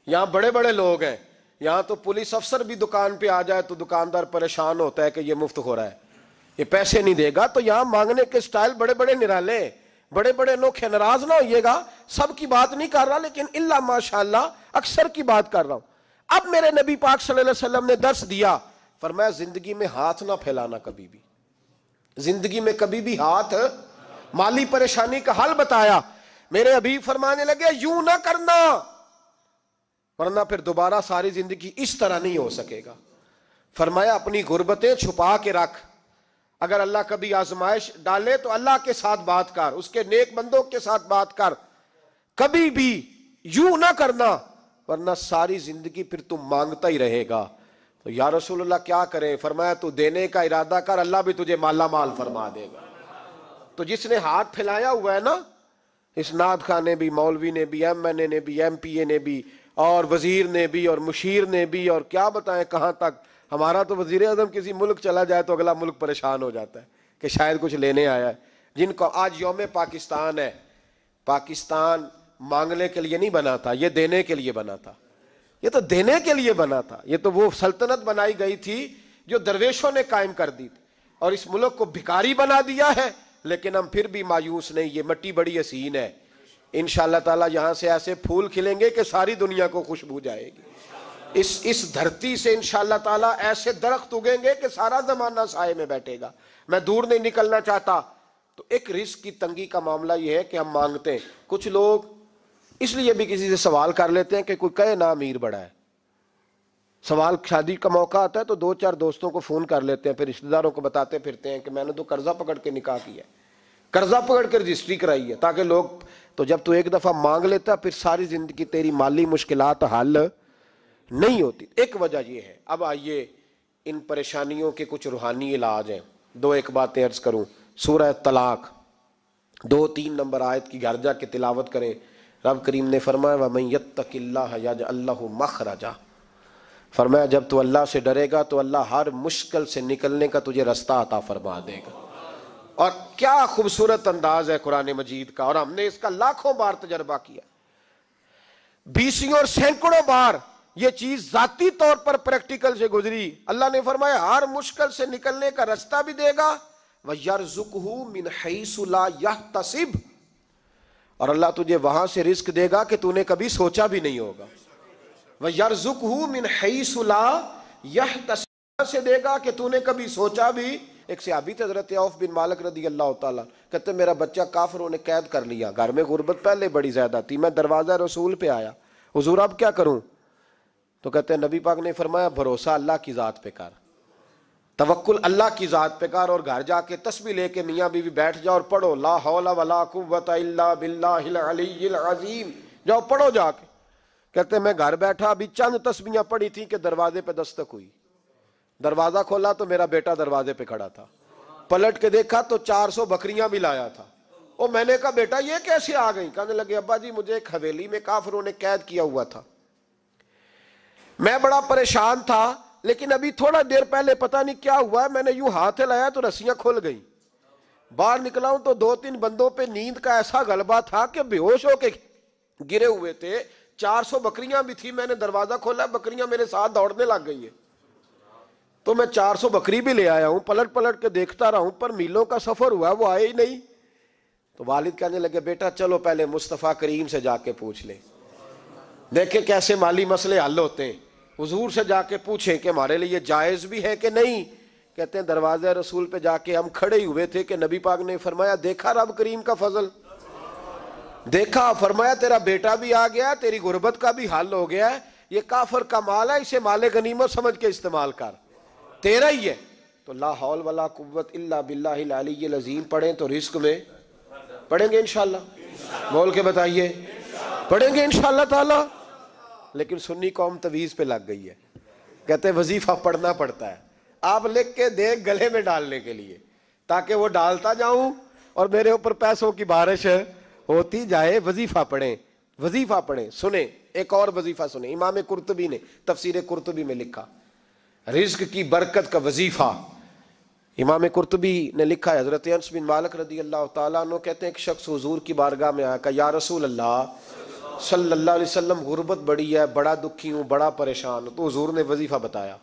[SPEAKER 2] یہاں بڑے بڑے لوگ ہیں. یہاں تو پولیس افسر بھی دکان پہ آ جائے تو دکاندار پریشان ہوتا ہے کہ یہ مفت ہو رہا ہے، یہ پیسے نہیں دے گا. تو یہاں مانگنے کے سٹائل بڑے بڑے نرالے، بڑے بڑے لوگ. ناراض نہ ہوئیے گا، سب کی بات نہیں کر رہا، لیکن اللہ ماشاءاللہ اکثر کی بات کر رہا ہوں. اب میرے نبی پاک صلی اللہ علیہ وسلم نے درس دیا، فرمایا زندگی میں ہاتھ نہ پھیلانا کبھی بھی. زندگی میں کبھی بھی ہاتھ، مالی پریشانی کا حل بتایا. میرے حبیب فرمانے لگے یوں نہ کرنا ورنہ پھر دوبارہ ساری زندگی اس طرح نہیں ہو سکے گا. فرمایا اپنی غربتیں چھپا کے رکھ. اگر اللہ کبھی آزمائش ڈالے تو اللہ کے ساتھ بات کر، اس کے نیک بندوں کے ساتھ بات کر. کبھی بھی یوں نہ کرنا ورنہ ساری زندگی پھر تم مانگتا ہی رہے گا. تو یا رسول اللہ کیا کریں؟ فرمایا تو دینے کا ارادہ کر، اللہ بھی تجھے مالا مال فرما دے گا. تو جس نے ہاتھ پھیلایا ہوا ہے نا، اس نعت خان نے بھی، مولوی نے بھی، ایم این اے نے بھی، ایم پی اے نے بھی، اور وزیر نے بھی، اور مشیر نے بھی، اور کیا بتائیں کہاں تک. ہمارا تو وزیر اعظم کسی ملک چلا جائے تو اگلا ملک پریشان ہو جاتا ہے کہ شاید کچھ لینے آیا ہے. جن کو آج یوم پاکستان ہے، پاکستان مانگنے کے لیے نہیں بنا تھا، یہ دینے کے لیے بنا تھا، یہ تو دینے کے لیے بنا تھا۔ یہ تو وہ سلطنت بنائی گئی تھی جو درویشوں نے قائم کر دی تھی، اور اس ملک کو بھکاری بنا دیا ہے، لیکن ہم پھر بھی مایوس نہیں۔ یہ مٹی بڑی حسین ہے، انشاءاللہ تعالی یہاں سے ایسے پھول کھلیں گے کہ ساری دنیا کو خوشبو جائے گی۔ اس دھرتی سے انشاءاللہ تعالی ایسے درخت اگیں گے کہ سارا زمانہ سائے میں بیٹھے گا۔ میں دور نہیں نکلنا چاہتا۔ تو ایک رزق کی تنگی کا معاملہ یہ ہے کہ ہم مانگتے ہیں، کچھ لوگ اس لیے بھی کسی سے سوال کر لیتے ہیں کہ کوئی کہے نا امیر بڑا ہے، سوال شادی کا موقع آتا ہے تو 2-4 دوستوں کو فون کر لیتے ہیں، پھر رشتہ داروں کو بتاتے پھرتے ہیں کہ میں نے تو قرضہ پکڑ کے نکاح کیا ہے، قرضہ پکڑ کے رجسٹری کرائی ہے، تاکہ لوگ، تو جب تو ایک دفعہ مانگ لیتا ہے پھر ساری زندگی تیری مالی مشکلات حل نہیں ہوتی۔ ایک وجہ یہ ہے۔ اب آئیے ان پریشانیوں کے کچھ روحانی علاج ہیں۔ ایک باتیں عرض کروں۔ سورہ طلاق 2-3 نمبر آیت کی گھر جا کے تلاوت کریں۔ رب کریم نے فرمایا وَمَن يَتَّقِ اللَّهَ يَجْعَل لَّهُ مَخْرَجًا، فرمایا جب تو اللہ سے ڈرے گا تو اللہ ہر مشکل سے نکلنے کا تجھے رستہ عطا فرما دے گا۔ اور کیا خوبصورت انداز ہے قرآن مجید کا، اور ہم نے اس کا لاکھوں بار تجربہ کیا، 20 اور سینکڑوں بار یہ چیز ذاتی طور پر پریکٹیکل سے گزری۔ اللہ نے فرمایا ہر مشکل سے نکلنے کا رستہ بھی دے گا، وَيَرْزُقْهُ مِنْ حَيْثُ لَا يَحْتَسِبُ، اور اللہ تجھے وہاں سے رزق دے گا کہ تو نے کبھی سوچا بھی نہیں ہوگا۔ وَيَرْزُقْهُ مِنْ حَيْثُ لَا يَحْتَسِبُ، سے دے گا کہ تو نے کبھی سوچا بھی۔ ایک صحابی تھے حضرت عوف بن مالک رضی اللہ تعالیٰ، کہتے میرا بچہ کافروں نے قید کر لیا، گھر میں غربت پہلے بڑی زیادہ تھی، میں دروازہ رسول پہ آیا، حضور اب کیا کروں؟ تو کہتے ہیں نبی پاک نے فرمایا بھروسہ اللہ کی ذات پہ کر، توکل اللہ کی ذات پہ کر، اور گھر جا کے تسبیح لے کے میاں بیوی بیٹھ جاؤ اور پڑھو لا حول ولا قوت الا باللہ العلی العظیم، جاؤ پڑھو جا کے۔ کہتے ہیں میں گھر بیٹھا، ابھی چند تسبیحاں پڑھی تھیں کہ دروازے پہ دستک ہوئی، دروازہ کھولا تو میرا بیٹا دروازے پہ کھڑا تھا، پلٹ کے دیکھا تو 400 بکریاں بھی لایا تھا۔ اور میں نے کہا بیٹا یہ کیسے آ گئی؟ کہنے لگے ابا جی مجھے ایک حویلی میں کافروں نے قید کیا ہوا تھا، میں بڑا پریشان تھا، لیکن ابھی تھوڑا دیر پہلے پتہ نہیں کیا ہوا ہے، میں نے یوں ہاتھ لایا تو رسیاں کھل گئیں، باہر نکلا ہوں تو 2-3 بندوں پہ نیند کا ایسا غلبہ تھا کہ بے ہوش ہو کے گرے ہوئے تھے، 400 بکریاں بھی تھی، میں نے دروازہ کھولا، بکریاں میرے ساتھ دوڑنے لگ گئی ہیں، تو میں 400 بکری بھی لے آیا ہوں، پلٹ پلٹ کے دیکھتا رہا ہوں، پر میلوں کا سفر ہوا وہ آئے ہی نہیں۔ تو والد کہنے لگے بیٹا چلو پہلے مصطفیٰ کریم سے جا کے پوچھ لیں، دیکھیں کیسے مالی مسئلے حل ہوتے ہیں، حضور سے جا کے پوچھیں کہ ہمارے لیے جائز بھی ہے کہ نہیں۔ کہتے ہیں دروازہ رسول پہ جا کے ہم کھڑے ہی ہوئے تھے کہ نبی پاک نے فرمایا دیکھا رب کریم کا فضل، دیکھا، فرمایا تیرا بیٹا بھی آ گیا، تیری غربت کا بھی حل ہو گیا ہے، یہ کافر کا مال ہے، اسے مال غنیمت سمجھ کے استعمال کر، تیرا ہی ہے۔ تو لا حول ولا قوت الا باللہ العلی العظیم پڑھیں تو رزق میں پڑھیں گے انشاءاللہ، بول کے بتائیے پڑھیں گے انشاءاللہ تعالی۔ لیکن سنی قوم تویز پہ لگ گئی ہے، کہتے ہیں وظیفہ پڑھنا پڑتا ہے، آپ لکھ کے دیں گلے میں ڈالنے کے لیے تاکہ وہ ڈالتا جاؤں اور میرے اوپر پیسوں کی بارش ہوتی جائے۔ وظیفہ پڑھیں، وظیفہ پڑھیں۔ سنیں ایک اور وظیفہ سنیں، امام قرطبی نے تفسیر قرطبی میں لکھا رزق کی برکت کا وظیفہ۔ امام قرطبی نے لکھا ہے حضرت انس بن مالک رضی اللہ تعالیٰ عنہ کہتے ہیں ایک شخص حضور کی بارگاہ میں آیا، کہا یا رسول اللہ صلی اللہ علیہ وسلم غربت بڑی ہے، بڑا دکھی ہوں، بڑا پریشان ہوں۔ تو حضور نے وظیفہ بتایا،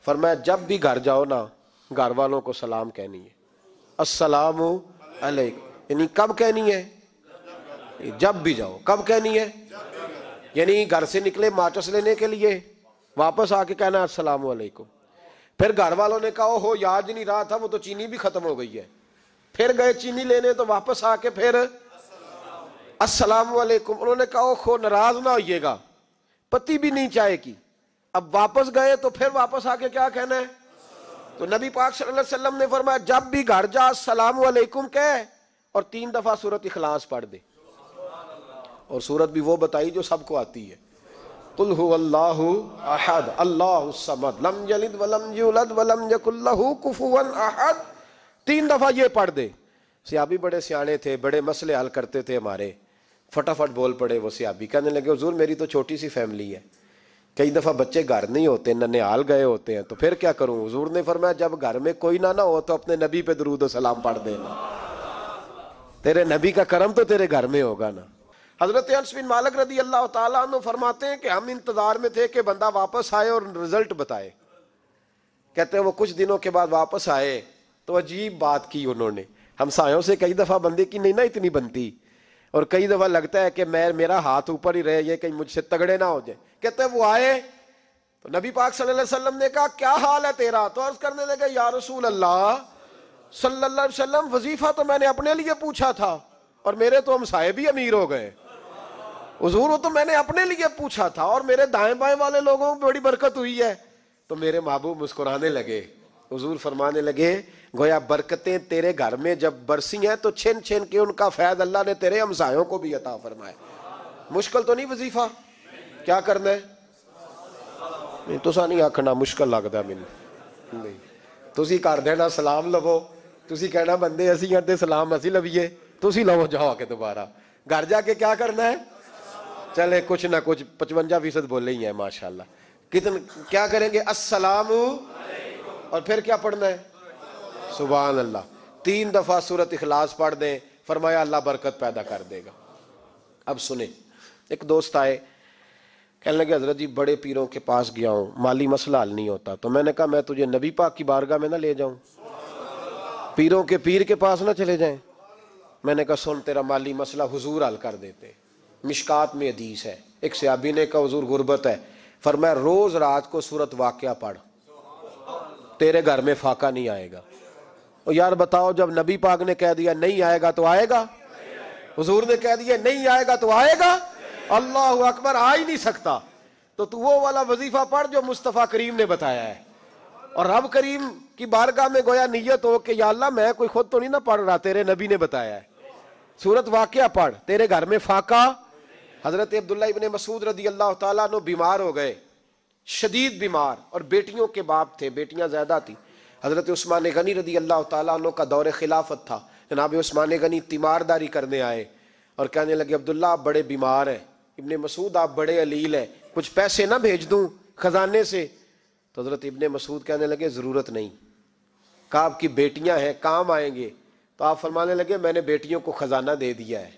[SPEAKER 2] فرمایا جب بھی گھر جاؤ نا گھر والوں کو سلام کہنی ہے، السلام علیکم، یعنی کب کہنی ہے؟ جب بھی جاؤ۔ کب کہنی ہے؟ یعنی گھر سے نکلے ماچس لینے کے لیے، واپس آ کے کہنا السلام علیکم۔ پھر گھر والوں نے کہا ہو یاد نہیں رہا تھا، وہ تو چینی بھی ختم ہو گئی ہے، پھر گئے چینی لینے تو واپس آ کے پھر السلام علیکم۔ انہوں نے کہا خو ناراض نہ ہوئیے گا، پتی بھی نہیں چائے کی۔ اب واپس گئے تو پھر واپس آ کے کیا کہنا ہے؟ تو نبی پاک صلی اللہ علیہ وسلم نے فرمایا جب بھی گھر جا السلام علیکم کہے اور 3 دفعہ سورۃ اخلاص پڑھ دے، اور سورت بھی وہ بتائی جو سب کو آتی ہے، قل هو اللہ احد اللہ الصمد لم یلد ولم یولد ولم یکن لہ کفوا احد، 3 دفعہ یہ پڑھ دے۔ صحابی بڑے سیانے تھے، بڑے مسئلے حل کرتے تھے ہمارے، فٹافٹ بول پڑے وہ صحابی، کہنے لگے حضور میری تو چھوٹی سی فیملی ہے، کئی دفعہ بچے گھر نہیں ہوتے، ننھیال گئے ہوتے ہیں، تو پھر کیا کروں؟ حضور نے فرمایا جب گھر میں کوئی نہ ہو تو اپنے نبی پہ درود و سلام پڑھ دینا، تیرے نبی کا کرم تو تیرے گھر میں ہوگا نا۔ حضرت انس بن مالک رضی اللہ تعالیٰ عنہ فرماتے ہیں کہ ہم انتظار میں تھے کہ بندہ واپس آئے اور رزلٹ بتائے. کہتے ہیں وہ کچھ دنوں کے بعد واپس آئے تو عجیب بات کی انہوں نے. ہمسایوں سے کئی دفعہ بندے کی نہیں نا اتنی بنتی, اور کئی دفعہ لگتا ہے کہ میرا ہاتھ اوپر ہی رہے, یہ کہیں مجھ سے تگڑے نہ ہو جائے. کہتے ہیں وہ آئے تو نبی پاک صلی اللہ علیہ وسلم نے کہا کیا حال ہے تیرا؟ تو عرض کرنے لگے یا رسول اللہ صلی اللہ علیہ وسلم, وظیفہ تو میں نے اپنے لیے پوچھا تھا اور میرے تو ہمسائے بھی امیر ہو گئے. حضور وہ تو میں نے اپنے لیے پوچھا تھا اور میرے دائیں بائیں والے لوگوں کو بڑی برکت ہوئی ہے. تو میرے محبوب مسکرانے لگے. حضور فرمانے لگے گویا برکتیں تیرے گھر میں جب برسی ہیں تو چھن چھن کے ان کا فیض اللہ نے تیرے ہمسایوں کو بھی عطا فرمایا. مشکل تو نہیں وظیفہ, کیا کرنا ہے؟ نہیں تو نہیں آکھنا مشکل لگتا مینوں نہیں. تسی کر دینا سلام لو, تسی کہنا بندے اسی ہیں تے سلام اسی لویے, تسی لو جاؤ کے دوبارہ گھر جا کے کیا کرنا ہے. چلے کچھ نہ کچھ 55% بولے ہی ہیں ماشاءاللہ. کیا کریں گے؟ السلام, اور پھر کیا پڑھنا ہے؟ سبحان اللہ. 3 دفعہ سورۃ اخلاص پڑھ دیں, فرمایا اللہ برکت پیدا کر دے گا. اب سنیں, ایک دوست آئے کہنے لگے حضرت جی بڑے پیروں کے پاس گیا ہوں, مالی مسئلہ حل نہیں ہوتا. تو میں نے کہا میں تجھے نبی پاک کی بارگاہ میں نہ لے جاؤں, پیروں کے پیر کے پاس نہ چلے جائیں. میں نے کہا سن تیرا مالی مسئلہ حضور حل کر دیتے. مشکات میں حدیث ہے, ایک صحابی نے کہا حضور غربت ہے, فرمایا روز رات کو سورۃ واقعہ پڑھ, تیرے گھر میں فاقہ نہیں آئے گا. اور یار بتاؤ جب نبی پاک نے کہہ دیا نہیں آئے گا تو آئے گا, حضور نے کہہ دیا نہیں آئے گا تو آئے گا, اللہ اکبر, آ ہی نہیں سکتا. تو وہ والا وظیفہ پڑھ جو مصطفیٰ کریم نے بتایا ہے, اور رب کریم کی بارگاہ میں گویا نیت ہو کہ یا اللہ میں کوئی خود تو نہیں نہ پڑھ رہا, تیرے نبی نے بتایا ہے. سورۃ واقعہ پڑھ, تیرے گھر میں فاقہ. حضرت عبداللہ ابن مسعود رضی اللہ تعالیٰ عنہ بیمار ہو گئے, شدید بیمار, اور بیٹیوں کے باپ تھے, بیٹیاں زیادہ تھیں. حضرت عثمان غنی رضی اللہ تعالیٰ عنہ کا دور خلافت تھا. جناب عثمان غنی تیمارداری کرنے آئے اور کہنے لگے عبداللہ آپ بڑے بیمار ہیں, ابن مسعود آپ بڑے علیل ہیں, کچھ پیسے نہ بھیج دوں خزانے سے؟ تو حضرت ابن مسعود کہنے لگے ضرورت نہیں. کہا آپ کی بیٹیاں ہیں کام آئیں گے. تو آپ فرمانے لگے میں نے بیٹیوں کو خزانہ دے دیا ہے.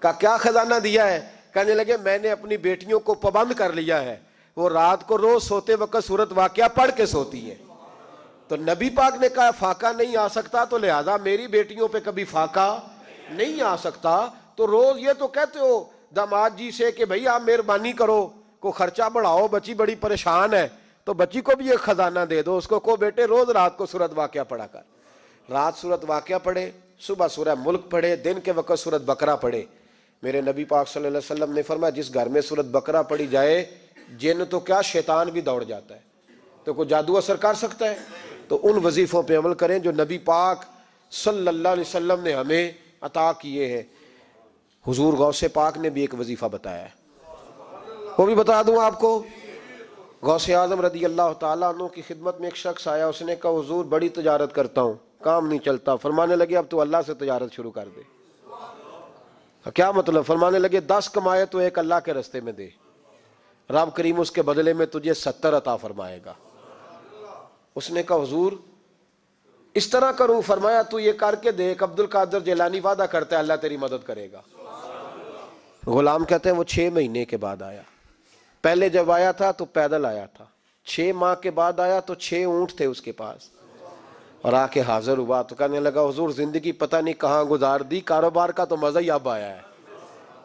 [SPEAKER 2] کہا کیا خزانہ دیا ہے؟ کہنے لگے میں نے اپنی بیٹیوں کو پابند کر لیا ہے, وہ رات کو روز سوتے وقت سورۃ واقعہ پڑھ کے سوتی ہیں. تو نبی پاک نے کہا فاقہ نہیں آ سکتا, تو لہذا میری بیٹیوں پہ کبھی فاقہ نہیں آ سکتا. تو روز یہ تو کہتے ہو داماد جی سے کہ بھئی آپ مہربانی کرو, کو خرچہ بڑھاؤ, بچی بڑی پریشان ہے, تو بچی کو بھی ایک خزانہ دے دو, اس کو بیٹے روز رات کو سورۃ واقعہ پڑھا کر. رات سورۃ واقعہ پڑھے, صبح سورہ ملک پڑھے, دن کے وقت سورۃ بقرہ پڑھے. میرے نبی پاک صلی اللہ علیہ وسلم نے فرمایا جس گھر میں سورۃ بقرہ پڑھی جائے جن تو کیا شیطان بھی دوڑ جاتا ہے. تو کوئی جادو اثر کر سکتا ہے؟ تو ان وظیفوں پہ عمل کریں جو نبی پاک صلی اللہ علیہ وسلم نے ہمیں عطا کیے ہیں. حضور غوث پاک نے بھی ایک وظیفہ بتایا ہے, وہ بھی بتا دوں آپ کو. غوث اعظم رضی اللہ تعالیٰ عنہ کی خدمت میں ایک شخص آیا, اس نے کہا حضور بڑی تجارت کرتا ہوں, کام نہیں چلتا. فرمانے لگے اب تو اللہ سے تجارت شروع کر دے. کیا مطلب؟ فرمانے لگے 10 کمائے تو ایک اللہ کے رستے میں دے, رب کریم اس کے بدلے میں تجھے 70 عطا فرمائے گا. اس نے کہا حضور اس طرح کروں؟ فرمایا تو یہ کر کے دیکھ, عبد القادر جیلانی وعدہ کرتا ہے اللہ تیری مدد کرے گا. غلام کہتے ہیں وہ 6 مہینے کے بعد آیا. پہلے جب آیا تھا تو پیدل آیا تھا, 6 ماہ کے بعد آیا تو 6 اونٹ تھے اس کے پاس, اور آ کے حاضر ہوا. تو کہنے لگا حضور زندگی پتہ نہیں کہاں گزار دی, کاروبار کا تو مزہ ہی اب آیا ہے,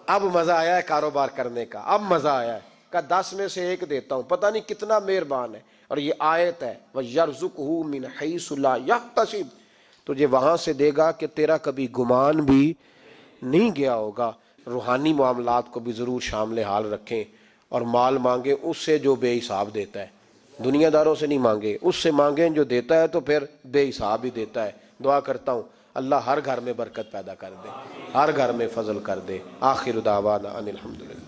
[SPEAKER 2] اب مزہ آیا ہے کاروبار کرنے کا, اب مزہ آیا ہے. کہا 10 میں سے 1 دیتا ہوں, پتہ نہیں کتنا مہربان ہے. اور یہ آیت ہے وَيَرْزُقْهُ مِنْ حَيْثُ لَا يَحْتَسِبُ, تجھے وہاں سے دے گا کہ تیرا کبھی گمان بھی نہیں گیا ہوگا. روحانی معاملات کو بھی ضرور شامل حال رکھیں, اور مال مانگیں اس سے جو بے حساب دیتا ہے, دنیا داروں سے نہیں مانگے, اس سے مانگیں جو دیتا ہے تو پھر بے حساب ہی دیتا ہے. دعا کرتا ہوں اللہ ہر گھر میں برکت پیدا کر دے, ہر گھر میں فضل کر دے. آخر دعوانا ان الحمدللہ.